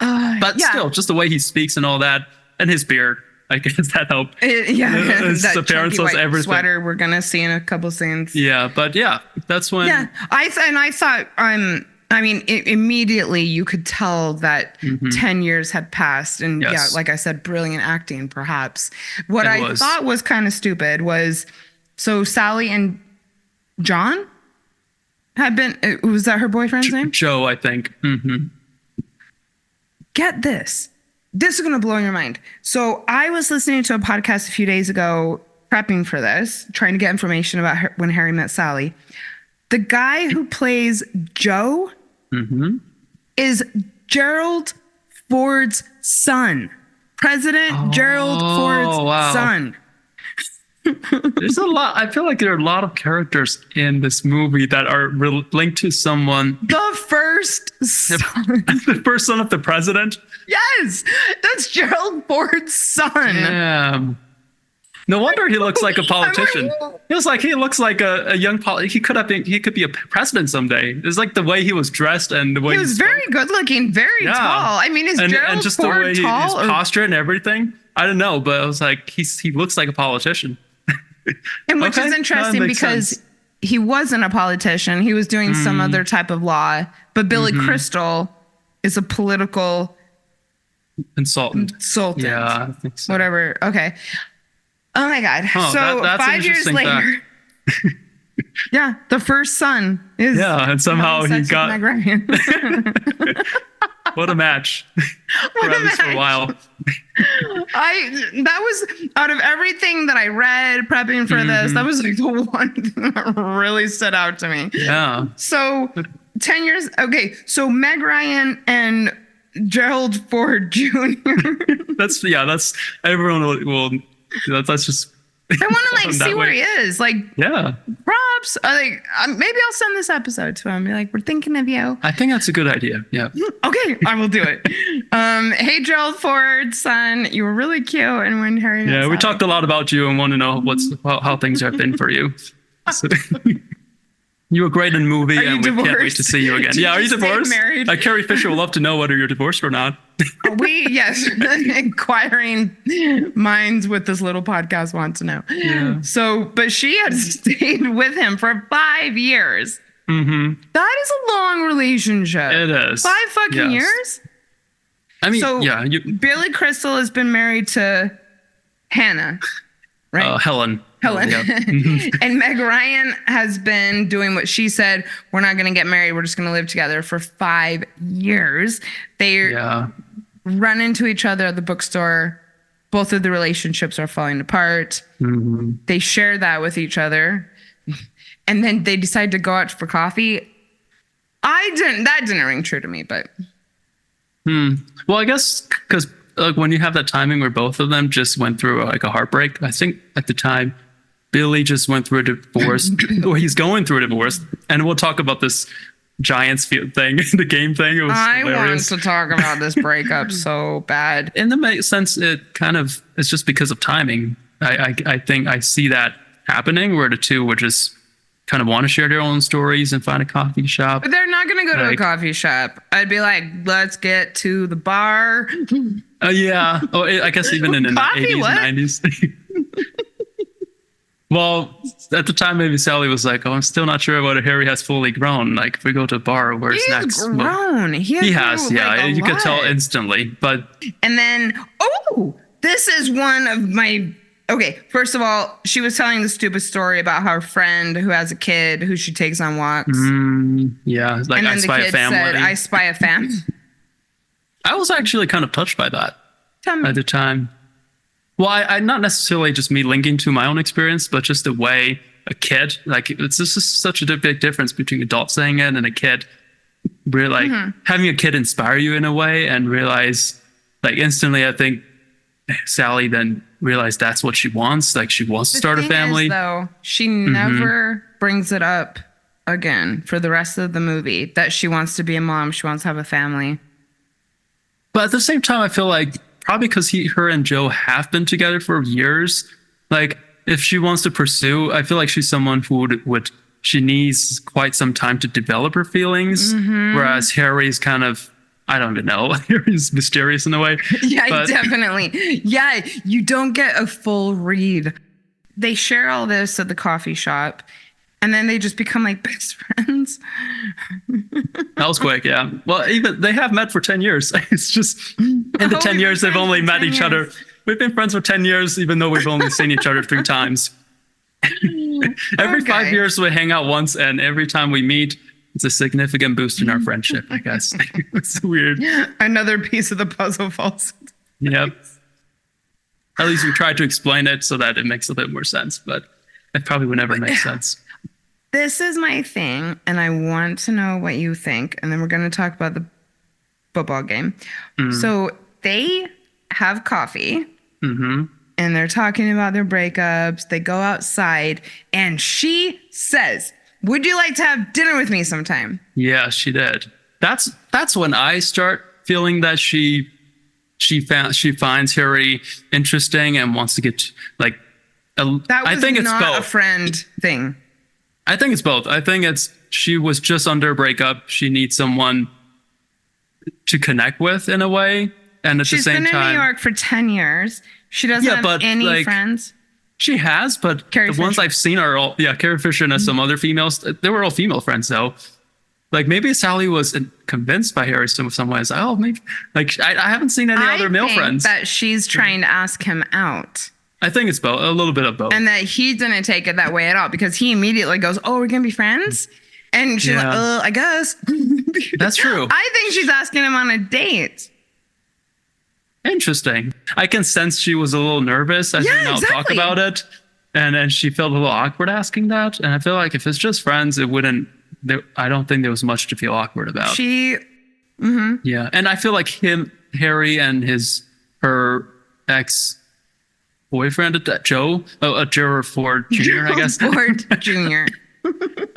But still, just the way he speaks and all that, and his beard. I guess that helped. His appearance was everything. Sweater we're gonna see in a couple scenes. Yeah, but that's when. Yeah, I thought immediately you could tell that 10 years had passed, and like I said, brilliant acting, perhaps. What I thought was kind of stupid was, so Sally and John had been. Was that her boyfriend's name? Joe, I think. Get this. This is going to blow your mind. So I was listening to a podcast a few days ago, prepping for this, trying to get information about when Harry met Sally. The guy who plays Joe is Gerald Ford's son. President Gerald Ford's son. There's a lot. I feel like there are a lot of characters in this movie that are linked to someone. The first son. The first son of the president. Yes, that's Gerald Ford's son. Yeah. No wonder he looks like a politician. He looks like a young he could be a president someday. It's like the way he was dressed and the way he was very good looking, very tall. I mean, is Gerald just Ford the way tall? His posture and everything. I don't know, but I was like, he looks like a politician. And which is interesting because he wasn't a politician. He was doing some other type of law. But Billy Crystal is a political Consultant. Yeah, I think so. Whatever. Okay. Oh my God. Oh, so that's an 5 years interesting later. Yeah, the first son is. Yeah, and somehow having he sex with got. Meg Ryan. What a match. For at least for a while. That was out of everything that I read prepping for this, that was like the one thing that really stood out to me. Yeah. So 10 years. Okay. So Meg Ryan and Gerald Ford Jr. That's everyone will that's just. I want to like see where he is. Like, yeah. props. Maybe I'll send this episode to him. Be like, we're thinking of you. I think that's a good idea. Yeah. Okay, I will do it. Hey, Gerald Ford, son, you were really cute. And when Harry, yeah, we talked a lot about you and want to know how things have been for you. So, you were great in the movie, and we can't wait to see you again. Yeah, are you divorced? Married? Carrie Fisher would love to know whether you're divorced or not. Yes, inquiring minds with this little podcast want to know. Yeah. So, but she had stayed with him for 5 years. Mm-hmm. That is a long relationship. It is 5 fucking years. I mean, so yeah. Billy Crystal has been married to Hannah, right? Helen. Yeah. And Meg Ryan has been doing what she said. We're not going to get married. We're just going to live together for 5 years. They run into each other at the bookstore. Both of the relationships are falling apart. Mm-hmm. They share that with each other. And then they decide to go out for coffee. That didn't ring true to me, but. Well, I guess because when you have that timing where both of them just went through like a heartbreak, I think at the time, Billy just went through a divorce, or he's going through a divorce. And we'll talk about this Giants field thing, the game thing. It was hilarious. Want to talk about this breakup so bad. In the sense, it's just because of timing. I think I see that happening where the two would just kind of want to share their own stories and find a coffee shop. But they're not going to go to a coffee shop. I'd be like, let's get to the bar. Yeah. Oh, I guess even in the 80s and 90s. Well, at the time, maybe Sally was like, I'm still not sure whether Harry has fully grown. Like, if we go to a bar, where's next? He's grown. He has, yeah. You could tell instantly. But and then, this is one of my... Okay, first of all, she was telling the stupid story about her friend who has a kid who she takes on walks. Yeah, like I Spy a Family. Said, I Spy a Family. I was actually kind of touched by that at the time. Well, I not necessarily just me linking to my own experience, but just the way a kid, like it's just such a big difference between adults saying it and a kid. Really, like having a kid inspire you in a way and realize, like instantly, I think Sally then realized that's what she wants. Like she wants to start a family. Though she never brings it up again for the rest of the movie that she wants to be a mom. She wants to have a family. But at the same time, I feel like probably because her and Joe have been together for years. Like if she wants to pursue, I feel like she's someone who she needs quite some time to develop her feelings. Whereas Harry's kind of, I don't even know. He's mysterious in a way. Yeah, definitely. Yeah, you don't get a full read. They share all this at the coffee shop, and then they just become like best friends. That was quick, yeah. Well, even they have met for 10 years. It's just in the 10 years they've only met each other. We've been friends for 10 years, even though we've only seen each other 3 times. Every 5 years we hang out once, and every time we meet, it's a significant boost in our friendship, I guess. It's weird. Another piece of the puzzle falls. Yep. At least we tried to explain it so that it makes a bit more sense, but it probably would never make sense. This is my thing, and I want to know what you think, and then we're going to talk about the football game. So they have coffee, and they're talking about their breakups. They go outside, and she says, would you like to have dinner with me sometime? Yeah, she did. That's when I start feeling that she finds Harry interesting and wants to get like. I think it's both. A friend thing. I think it's both. I think she was just under a breakup. She needs someone to connect with in a way, and at the same time, she's been in New York for 10 years. She doesn't have any friends. She has, but the ones I've seen are all, Carrie Fisher and some other females. They were all female friends, though. like maybe Sally was convinced by Harry in some ways. Oh, maybe like I haven't seen any other male friends. That she's trying to ask him out. I think it's both, a little bit of both. And that he didn't take it that way at all because he immediately goes, "Oh, we're gonna be friends," and she's like, "I guess." That's true. I think she's asking him on a date. Interesting. I can sense she was a little nervous as we now talk about it. And she felt a little awkward asking that. And I feel like if it's just friends, it wouldn't, I don't think there was much to feel awkward about. Yeah. And I feel like Harry and her ex-boyfriend, Gerald Ford Jr., I guess. Ford Jr.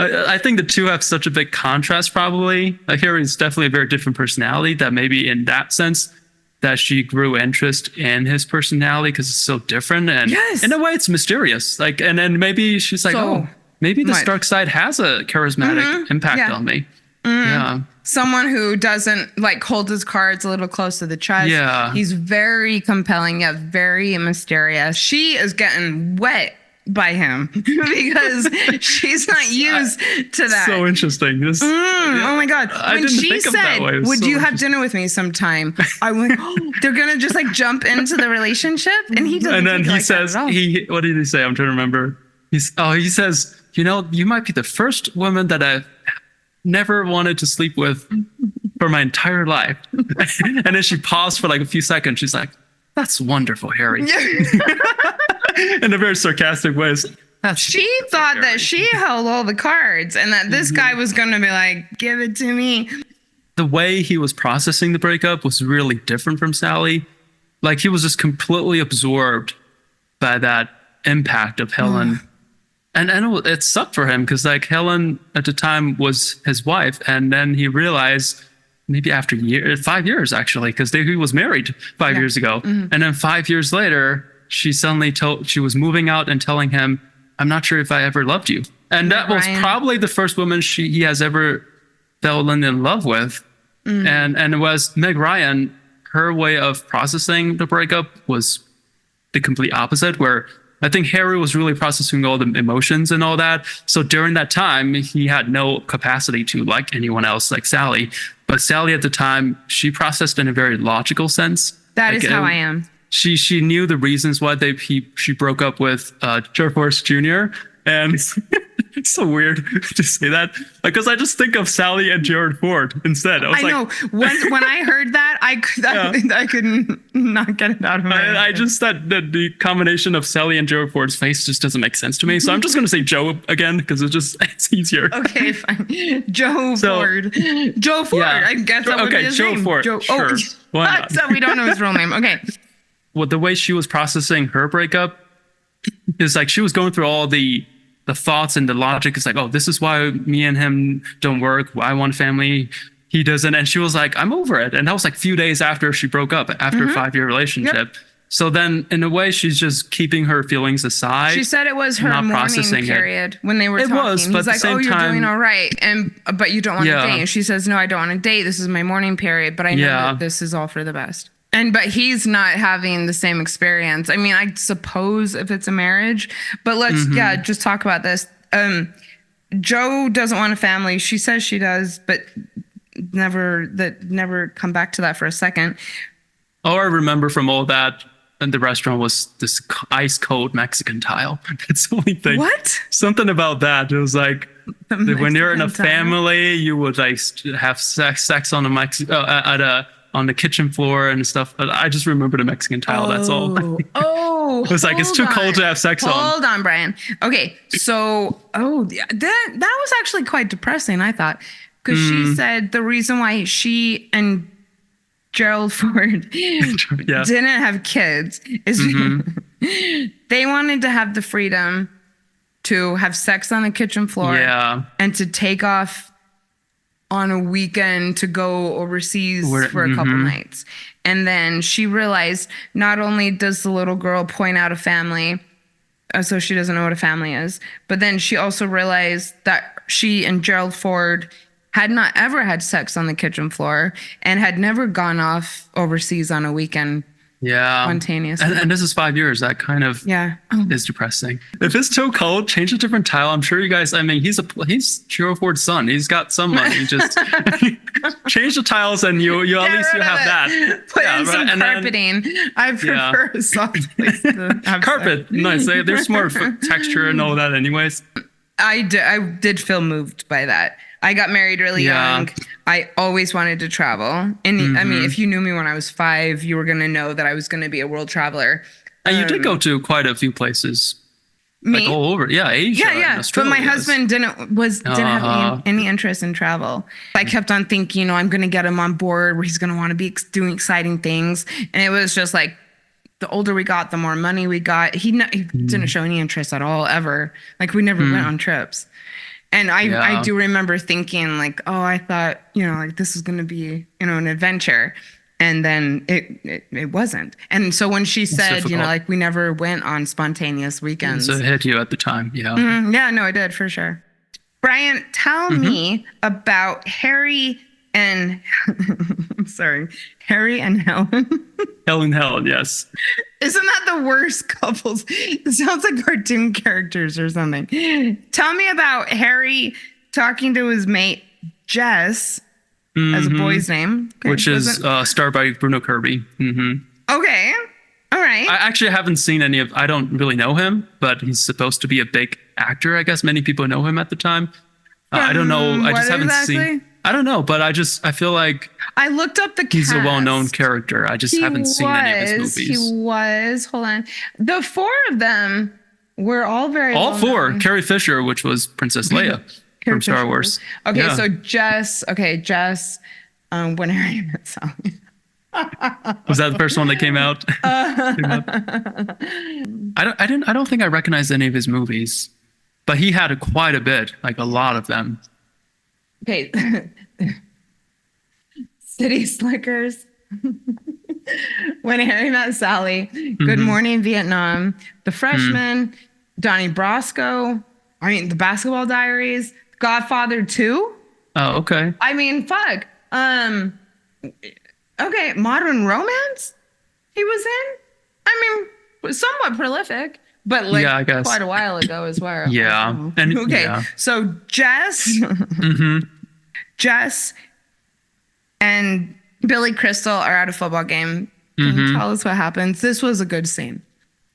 I think the two have such a big contrast probably. Like Harry's definitely a very different personality that maybe in that sense, that she grew interest in his personality because it's so different, and in a way it's mysterious. Like, and then maybe she's like, maybe this dark side has a charismatic impact on me. Yeah, someone who doesn't like hold his cards a little close to the chest. Yeah, he's very compelling yet very mysterious. She is getting wet by him because she's not used to that. So interesting. Oh my God. When she said, "Would you have dinner with me sometime?" I went, "Oh, they're going to just like jump into the relationship." And he doesn't. And then he says, what did he say? I'm trying to remember. He says, you might be the first woman that I've never wanted to sleep with for my entire life. And then she paused for like a few seconds. She's like, "That's wonderful, Harry." In a very sarcastic way. She thought that she held all the cards and that this guy was going to be like, "Give it to me." The way he was processing the breakup was really different from Sally. Like he was just completely absorbed by that impact of Helen. And it sucked for him because like Helen at the time was his wife. And then he realized maybe after 5 years actually, because he was married 5 years ago. And then 5 years later, she suddenly she was moving out and telling him, "I'm not sure if I ever loved you." And that was probably the first woman he has ever fallen in love with. And it was Meg Ryan. Her way of processing the breakup was the complete opposite, where I think Harry was really processing all the emotions and all that. So during that time, he had no capacity to like anyone else like Sally. But Sally at the time, she processed in a very logical sense. That is how I am. She knew the reasons why she broke up with Gerald Ford Jr. And it's so weird to say that because I just think of Sally and Gerald Ford instead. I know when I heard that I couldn't not get it out of my head. I just that the combination of Sally and Gerald Ford's face just doesn't make sense to me. So I'm just gonna say Joe again because it's easier. Okay, fine. Joe Ford. Joe Ford. Yeah. I guess that would be his name. Ford. Joe. Sure. So we don't know his real name. Okay. Well, the way she was processing her breakup is like she was going through all the thoughts and the logic. It's like, oh, this is why me and him don't work. I want family. He doesn't. And she was like, I'm over it. And that was like a few days after she broke up, after a 5-year relationship. Yep. So then in a way, she's just keeping her feelings aside. She said it was her mourning period when they were talking. It was, but he's like, "Oh, you're doing all right. But you don't want to date." And she says, "No, I don't want to date. This is my mourning period, but I know that this is all for the best." But he's not having the same experience. I mean, I suppose if it's a marriage, but let's just talk about this. Joe doesn't want a family. She says she does, but never come back to that for a second. All I remember from all that in the restaurant was this ice cold Mexican tile. That's the only thing. What? Something about that. It was like when you're in a family, you would like have sex on on the kitchen floor and stuff. But I just remember the Mexican tile. That's all. It was like, it's too cold to have sex on. Hold on, Brian. Okay. So, that was actually quite depressing, I thought. Because she said the reason why she and Gerald Ford didn't have kids is they wanted to have the freedom to have sex on the kitchen floor and to take off on a weekend to go overseas for a couple nights. And then she realized not only does the little girl point out a family, so she doesn't know what a family is, but then she also realized that she and Gerald Ford had not ever had sex on the kitchen floor and had never gone off overseas on a weekend Yeah. spontaneous. And this is 5 years. That kind of is depressing. If it's too cold, change a different tile. I'm sure you guys, I mean, he's Hero Ford's son. He's got some money. Just change the tiles and you at least you have that. Put in some carpeting. I prefer a soft place to have carpet. Nice. There's more texture and all that anyways. I did feel moved by that. I got married really young. I always wanted to travel. And I mean, if you knew me when I was 5, you were going to know that I was going to be a world traveler. And you did go to quite a few places. Me? Like all over. Yeah, Asia. Yeah. But my husband didn't have any interest in travel. I kept on thinking, I'm going to get him on board where he's going to want to be doing exciting things. And it was just like, the older we got, the more money we got. He didn't show any interest at all, ever. Like, we never went on trips. And I do remember thinking like, oh, I thought, like this is going to be, an adventure. And then it wasn't. And so when she said, like we never went on spontaneous weekends. So it hit you at the time. Yeah. Yeah, no, it did for sure. Brian, tell me about Harry and Helen. Helen, yes. Isn't that the worst couples? It sounds like cartoon characters or something. Tell me about Harry talking to his mate Jess as a boy's name, which is starred by Bruno Kirby. Okay, all right. I actually haven't seen any of. I don't really know him, but he's supposed to be a big actor. I guess many people know him at the time. I don't know. I just haven't seen. I don't know, but I feel like I looked up the cast. He's a well-known character. I just haven't seen any of his movies. He was. Hold on. The 4 of them were all very all 4. Carrie Fisher, which was Princess Leia from Star Wars. Okay, so Jess. When Harry Met Sally. Was that the first one that came out? I don't think I recognized any of his movies, but he had quite a bit, like a lot of them. Okay. City Slickers. When Harry Met Sally. Good Morning Vietnam. The Freshman. Donnie Brasco. The Basketball Diaries. Godfather 2. Oh, okay. I mean, fuck. Okay, Modern Romance. He was in. Somewhat prolific, but like I guess. quite a while ago as well. Yeah. And okay, so Jess. Jess and Billy Crystal are at a football game. Can you tell us what happens? This was a good scene.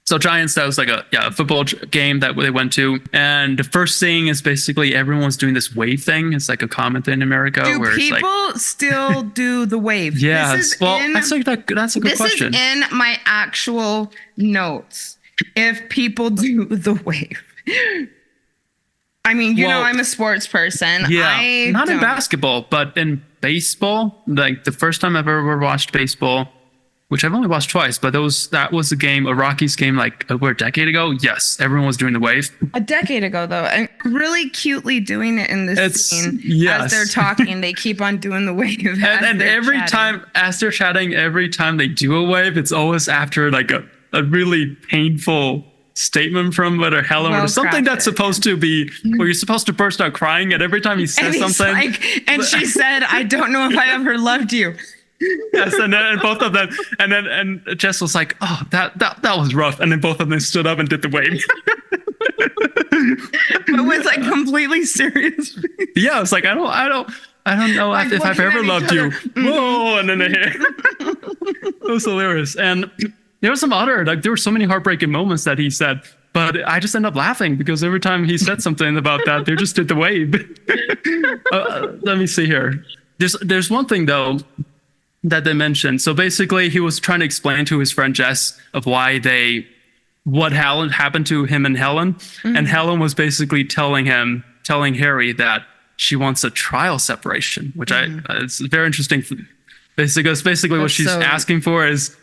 So Giants, that was like a football game that they went to. And the first thing is basically everyone's doing this wave thing. It's like a common thing in America. Do people still do the wave? Yeah. That's a good question. This is in my actual notes. If people do the wave. I'm a sports person. Yeah, not in basketball, but in baseball. Like the first time I've ever watched baseball, which I've only watched twice, but that was a game, a Rockies game, like over a decade ago. Yes, everyone was doing the wave. A decade ago, though, and really cutely doing it in this scene. Yes. As they're talking, they keep on doing the wave. And every time, as they're chatting, every time they do a wave, it's always after like a really painful statement from whether Helen or something that's supposed to be where you're supposed to burst out crying, and every time he says something, and she said, "I don't know if I ever loved you." Yes, and both of them, and Jess was like, "Oh, that was rough," and then both of them stood up and did the wave. But with like completely serious. Yeah, it's like I don't know like if I've ever loved you. Whoa, and then they hit. It was hilarious, and there was some other there were so many heartbreaking moments that he said. But I just end up laughing because every time he said something about that, they just did the wave. Let me see here. There's one thing though that they mentioned. So basically, he was trying to explain to his friend Jess of what happened to him and Helen, and Helen was basically telling Harry that she wants a trial separation, which it's very interesting. Basically, what she's asking for is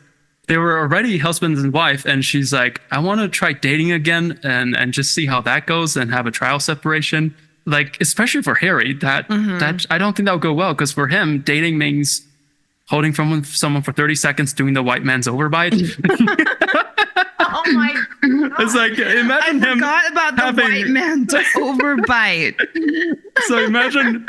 they were already husband and wife, and she's like, I want to try dating again and just see how that goes and have a trial separation. Like, especially for Harry, that I don't think that would go well, because for him, dating means holding from someone for 30 seconds doing the white man's overbite. Oh my It's like, imagine him forgot about the having- white man to overbite. So imagine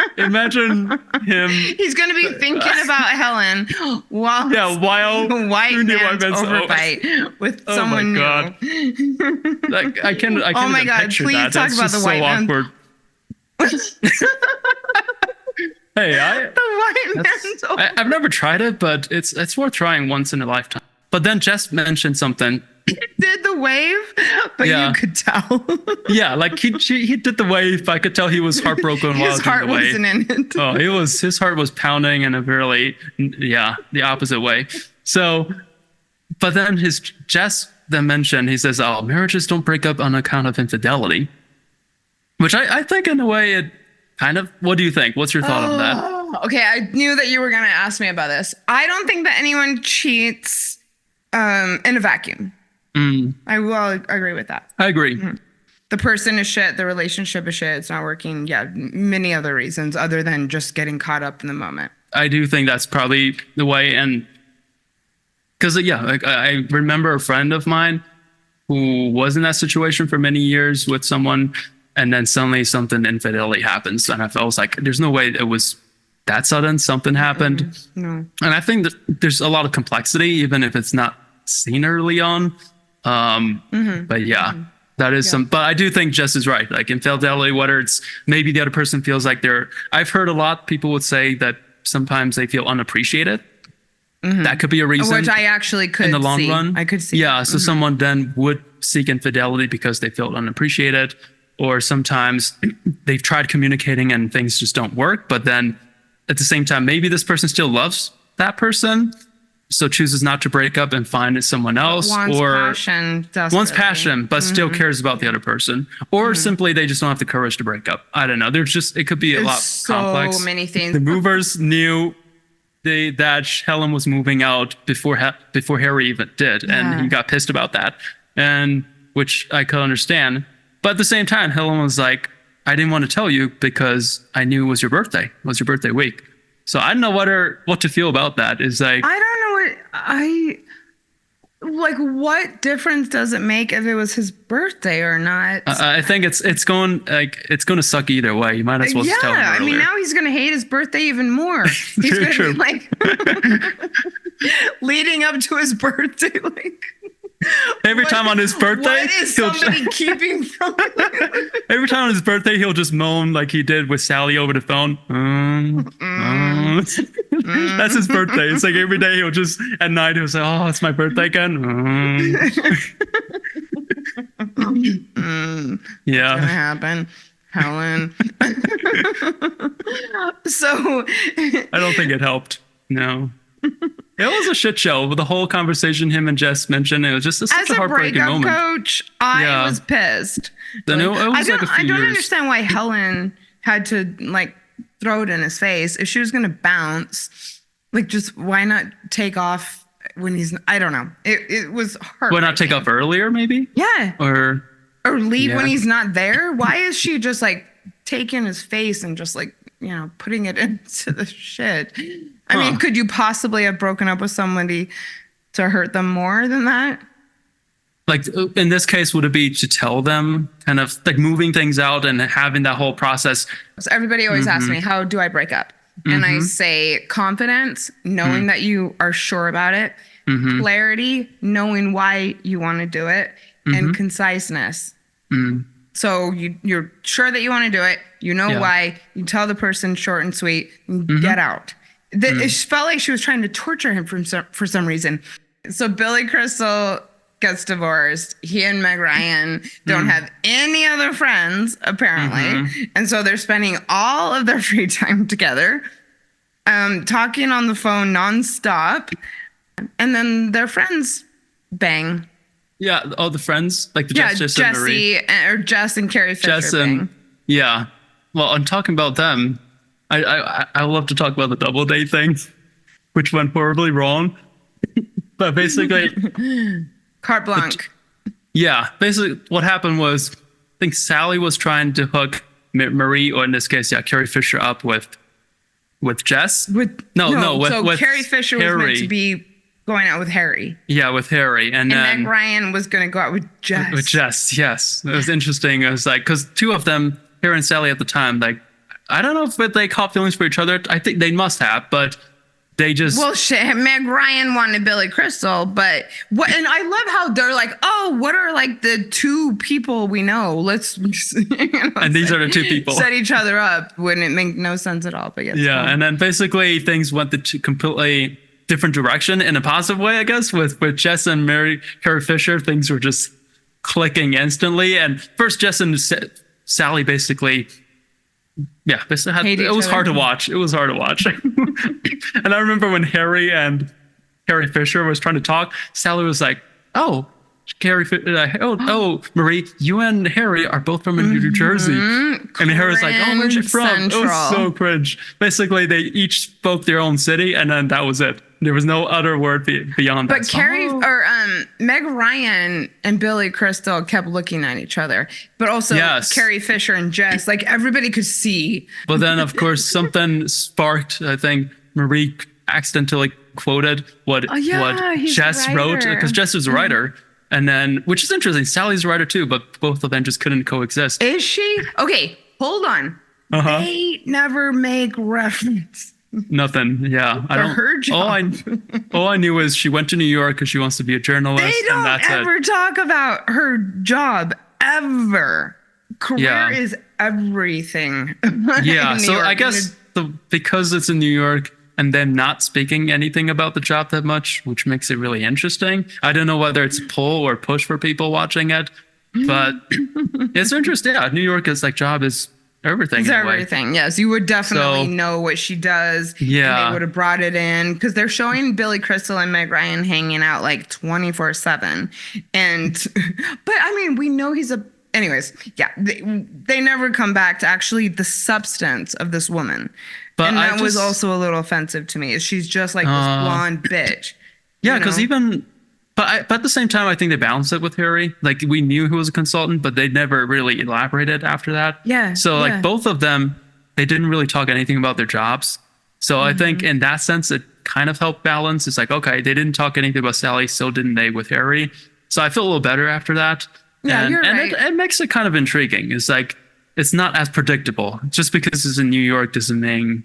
him. He's going to be thinking about Helen while While white doing the man's white man's overbite with Oh someone my God. new. Like, I can't Oh my even God, picture please that. talk That's about just the so white man. awkward. Hey, The white man's over. I've never tried it, but it's worth trying once in a lifetime. But then Jess mentioned something. Did the wave, but Yeah. you could tell. Yeah, like he did the wave. I could tell he was heartbroken while His doing heart the wave. wasn't in it. Oh, his heart was pounding in a really, the opposite way. So, but then Jess then mentioned, he says, oh, marriages don't break up on account of infidelity. Which I think in a way it kind of, what do you think? What's your thought on that? Okay, I knew that you were going to ask me about this. I don't think that anyone cheats in a vacuum. I will agree with that. I agree. The person is shit. The relationship is shit. It's not working. Yeah, many other reasons other than just getting caught up in the moment. I do think that's probably the way. And because, like, I remember a friend of mine who was in that situation for many years with someone, and then suddenly something infidelity happens. And I was like, there's no way it was that sudden. Something happened. No. And I think that there's a lot of complexity, even if it's not seen early on. But that is some, but I do think Jess is right. Like infidelity, whether it's maybe the other person feels like I've heard a lot, people would say that sometimes they feel unappreciated. That could be a reason. Which I actually could in the long run. I could see. Yeah. So someone then would seek infidelity because they felt unappreciated, or sometimes they've tried communicating and things just don't work. But then at the same time, maybe this person still loves that person, so chooses not to break up and find someone else, Wants or passion, wants passion, but still cares about the other person, or simply they just don't have the courage to break up. I don't know. It could be a lot so complex. many things. The movers knew that Helen was moving out before Harry even did, and he got pissed about that, and which I could understand. But at the same time, Helen was like, I didn't want to tell you because I knew it was your birthday. It was your birthday week. So I don't know what to feel about that. Is like, I don't know what difference does it make if it was his birthday or not? I think it's going to suck either way. You might as well just tell him earlier. I mean, now he's going to hate his birthday even more. He's going to be like leading up to his birthday, like every time on his birthday, what is somebody keeping from me? Every time on his birthday, he'll just moan like he did with Sally over the phone. That's his birthday. It's like every day at night he'll say, "Oh, it's my birthday again." Yeah, Gonna happen, Helen. So I don't think it helped. No. It was a shit show with the whole conversation him and Jess mentioned. It was just such a heartbreaking breakup moment. Coach, I was pissed. Then it was I like a few don't years. understand why Helen had to like throw it in his face. If she was gonna bounce, like just why not take off when he's? I don't know. It was heartbreaking. Why not take off earlier, maybe? Yeah. Or leave when he's not there. Why is she just like taking his face and just like putting it into the shit? I mean, could you possibly have broken up with somebody to hurt them more than that? Like in this case, would it be to tell them, kind of like moving things out and having that whole process? So everybody always asks me, how do I break up? And I say confidence, knowing that you are sure about it, clarity, knowing why you want to do it, and conciseness. So you're sure that you want to do it. You know why. You tell the person short and sweet, and get out. It felt like she was trying to torture him for some reason. So Billy Crystal gets divorced. He and Meg Ryan don't have any other friends, apparently. And so they're spending all of their free time together, talking on the phone nonstop. And then their friends bang. Yeah, all the friends, like the Jess and Marie. Jess and Carrie Fisher bang. Yeah. Well, I'm talking about them. I love to talk about the double date thing, which went horribly wrong. But basically, carte blanche. Yeah, basically what happened was, I think Sally was trying to hook Marie, or in this case, Carrie Fisher, up with Jess. So with Carrie Fisher was meant to be going out with Harry. Yeah, with Harry. And then Meg Ryan was going to go out with Jess. With Jess, yes. It was interesting. It was like, because two of them, Harry and Sally at the time, like, I don't know if they caught feelings for each other. I think they must have, but they just... Well, shit, Meg Ryan wanted Billy Crystal, but... And I love how they're like, oh, what are like the two people we know? Let's... and these are the two people. Set each other up. Wouldn't it make no sense at all? But yeah, and then basically things went the completely different direction in a positive way, I guess. With Jess and Carrie Fisher, things were just clicking instantly. And first, Jess and Sally basically... Yeah, it was hard to watch. It was hard to watch. And I remember when Harry and Carrie Fisher was trying to talk, Sally was like, oh, Marie, you and Harry are both from New Jersey. And Harry was like, oh, where's you from? Central. It was so cringe. Basically, they each spoke their own city, and then that was it. There was no other word beyond that. But Meg Ryan and Billy Crystal kept looking at each other, but also Carrie Fisher and Jess, like everybody could see. But then, of course, something sparked. I think Marie accidentally quoted what Jess wrote, because Jess was a writer. And then, which is interesting, Sally's a writer too, but both of them just couldn't coexist. Is she? Okay, hold on. They never make reference. Nothing. Yeah, I don't. Her job. All I knew was she went to New York because she wants to be a journalist. They don't ever talk about her job ever. Career is everything. Yeah, so I guess because it's in New York and them not speaking anything about the job that much, which makes it really interesting. I don't know whether it's pull or push for people watching it, but it's interesting. Yeah, New York is like job is everything. It's everything. Yes, you would definitely know what she does. Yeah, and they would have brought it in because they're showing Billy Crystal and Meg Ryan hanging out like 24/7, and but I mean we know he's a. Anyways, yeah, they never come back to actually the substance of this woman. But and that was also a little offensive to me. She's just like this blonde bitch. Yeah, because but at the same time, I think they balanced it with Harry. Like we knew he was a consultant, but they never really elaborated after that. Yeah. So like both of them, they didn't really talk anything about their jobs. So I think in that sense, it kind of helped balance. It's like, okay, they didn't talk anything about Sally, so didn't they with Harry. So I feel a little better after that. Yeah, you're right. It makes it kind of intriguing. It's like, it's not as predictable. Just because it's in New York doesn't mean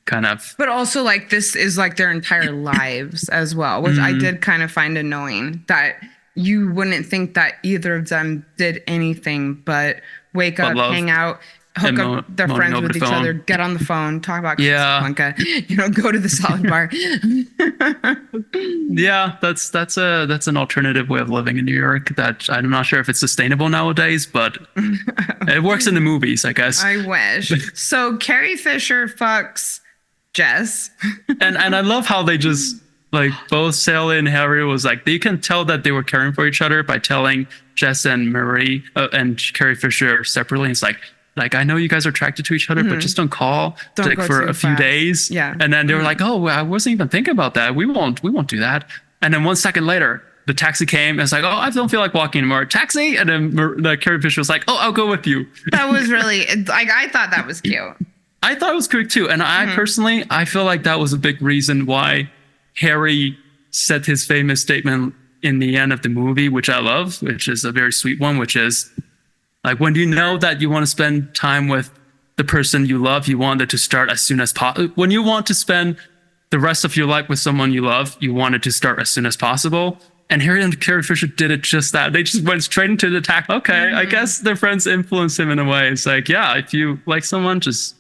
kind of. But also like this is like their entire lives as well, which I did kind of find annoying that you wouldn't think that either of them did anything but wake up, hang out, hook up their friends with each other, get on the phone, talk about Casablanca, go to the salad bar. Yeah, that's an alternative way of living in New York that I'm not sure if it's sustainable nowadays, but it works in the movies, I guess. I wish. So Carrie Fisher fucks Jess. and I love how they just like both Sally and Harry was like, you can tell that they were caring for each other by telling Jess and Marie and Carrie Fisher separately. It's like, I know you guys are attracted to each other, but just don't call for a few days. Yeah. And then they were like, oh, I wasn't even thinking about that. We won't do that. And then 1 second later, the taxi came. And it's like, oh, I don't feel like walking anymore. Taxi. And then Carrie Fisher was like, oh, I'll go with you. That was really, like, I thought that was cute. I thought it was cute too. And I personally, I feel like that was a big reason why Harry said his famous statement in the end of the movie, which I love, which is a very sweet one, which is, like, when you know that you want to spend time with the person you love, you want it to start as soon as possible. When you want to spend the rest of your life with someone you love, you want it to start as soon as possible. And Harry and Carrie Fisher did it just that. They just went straight into the attack. Okay, I guess their friends influenced him in a way. It's like, yeah, if you like someone, just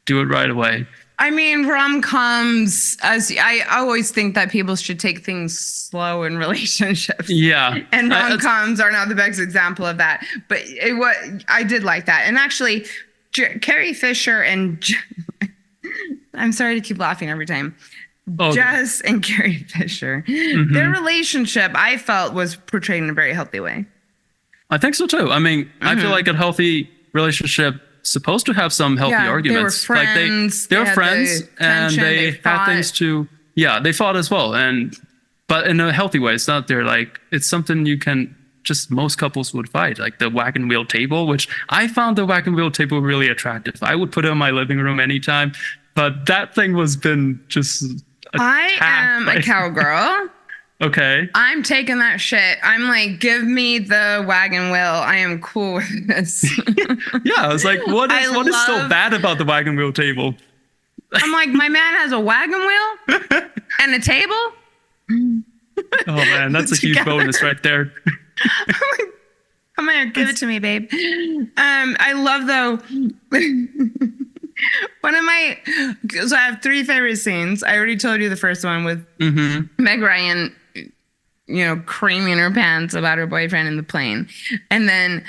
do it right away. I mean, rom-coms, as I always think that people should take things slow in relationships. Yeah. And rom-coms are not the best example of that. But I did like that. And actually, Carrie Fisher and I'm sorry to keep laughing every time. Jess and Carrie Fisher, their relationship, I felt, was portrayed in a very healthy way. I think so too. I mean, I feel like a healthy relationship supposed to have some healthy arguments. They were friends. They were friends, and they had things to. Yeah, they fought as well, but in a healthy way. It's not it's something you can just most couples would fight, like the wagon wheel table, which I found the wagon wheel table really attractive. I would put it in my living room anytime, but that thing was been just. I am a cowgirl. Okay. I'm taking that shit. I'm like, give me the wagon wheel. I am cool with this. Yeah, I was like, what is so bad about the wagon wheel table? I'm like, my man has a wagon wheel and a table. Oh man, that's a huge bonus right there. I'm like, come here, give it to me, babe. I love though. So I have 3 favorite scenes. I already told you the first one with Meg Ryan, creaming her pants about her boyfriend in the plane. And then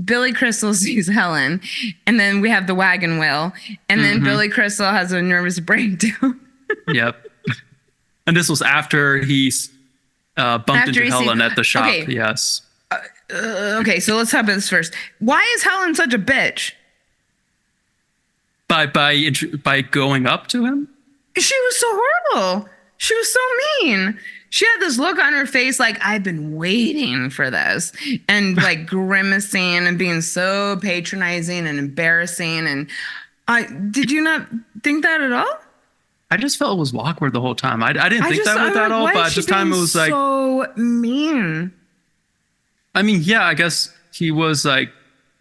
Billy Crystal sees Helen. And then we have the wagon wheel. And then Billy Crystal has a nervous breakdown. Yep. And this was after he's bumped into Helen at the shop. Okay. Yes. Okay, so let's talk about this first. Why is Helen such a bitch? By going up to him? She was so horrible. She was so mean. She had this look on her face like, I've been waiting for this. And like grimacing and being so patronizing and embarrassing. And did you not think that at all? I just felt it was awkward the whole time. I didn't think that at all, but at the time it was like so mean. I mean, yeah, I guess he was like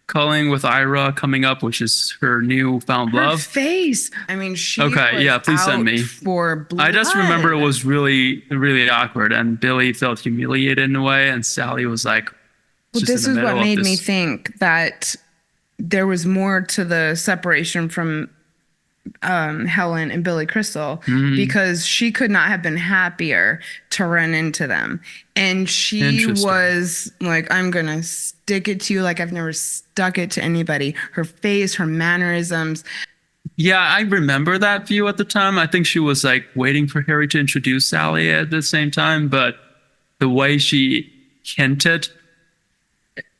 calling with Ira coming up, which is her newfound love. Her face. I mean, she okay, yeah, please send me. For blood. I just remember it was really, really awkward, and Billy felt humiliated in a way, and Sally was like, well, this is what made me think that there was more to the separation from Helen and Billy Crystal because she could not have been happier to run into them. And she was like, I'm going to stick it to you like I've never stuck it to anybody. Her face, her mannerisms. Yeah, I remember that view at the time. I think she was like waiting for Harry to introduce Sally at the same time, but the way she hinted.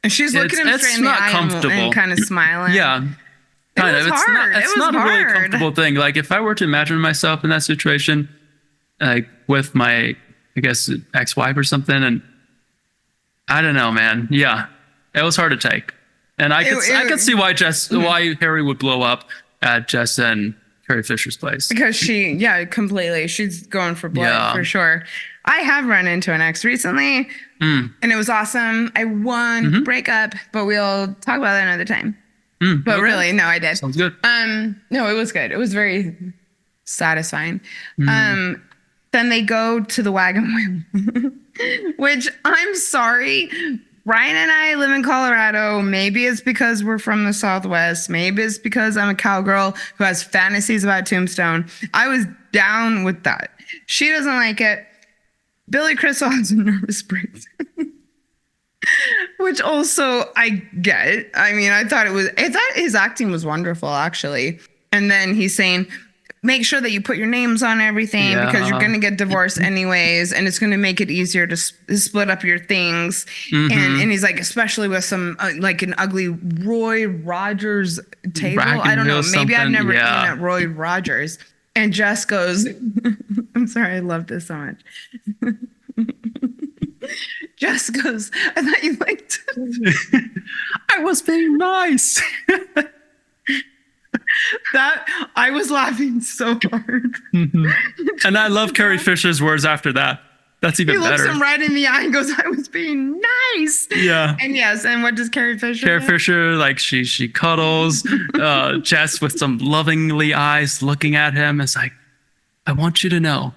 And she's looking him straight in the eye and kind of smiling. Yeah. Kind of. It's not a really comfortable thing. Like if I were to imagine myself in that situation, like with my, I guess, ex-wife or something, and I don't know, man. Yeah, it was hard to take, and I could see why Harry would blow up at Jess and Carrie Fisher's place because completely. She's going for blood for sure. I have run into an ex recently, and it was awesome. I won breakup, but we'll talk about that another time. But really, no, I did. Sounds good. No, it was good. It was very satisfying. Then they go to the wagon wheel, which I'm sorry. Brian and I live in Colorado. Maybe it's because we're from the Southwest. Maybe it's because I'm a cowgirl who has fantasies about Tombstone. I was down with that. She doesn't like it. Billy Crystal has a nervous breakdown. Which also I get. I mean, I thought his acting was wonderful, actually. And then he's saying, make sure that you put your names on everything because you're going to get divorced anyways. And it's going to make it easier to split up your things. And he's like, especially with some like an ugly Roy Rogers table. I don't know. Maybe I've never eaten at Roy Rogers. And Jess goes, I'm sorry, I love this so much. Jess goes, I thought you liked it. I was being nice. That I was laughing so hard. And I love Carrie Fisher's words after that. That's even better. He looks him right in the eye and goes, I was being nice. Yeah. And yes, and what does Carrie Fisher Carrie Fisher, like she cuddles Jess with some lovingly eyes looking at him. It's like, I want you to know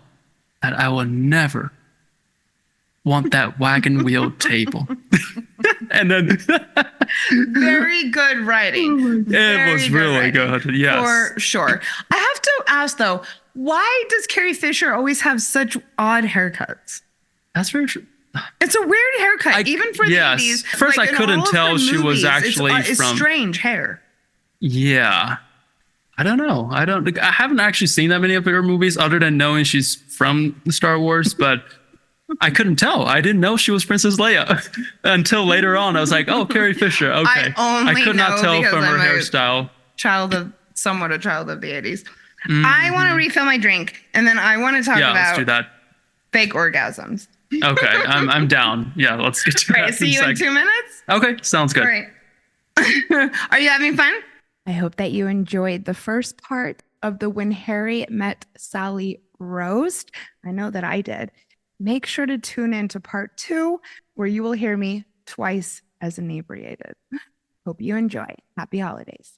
that I will never want that wagon wheel table. And then very good writing. It was really good. Yes. For sure. I have to ask though, why does Carrie Fisher always have such odd haircuts? That's very true. It's a weird haircut, even for the 80s. First, like, I couldn't tell she was actually it's strange hair. Yeah. I don't know. I haven't actually seen that many of her movies other than knowing she's from Star Wars, but I couldn't tell. I didn't know she was Princess Leia until later on. I was like, oh, Carrie Fisher. Okay. I could not tell from her hairstyle. Somewhat a child of the 80s. I want to refill my drink, and then I want to talk about let's do that. Fake orgasms. Okay, I'm down. Yeah, let's get to that. Right, see you in 2 minutes? Okay, sounds good. All right. Are you having fun? I hope that you enjoyed the first part of the When Harry Met Sally roast. I know that I did. make sure to tune in to part 2, where you will hear me twice as inebriated. Hope you enjoy. Happy holidays.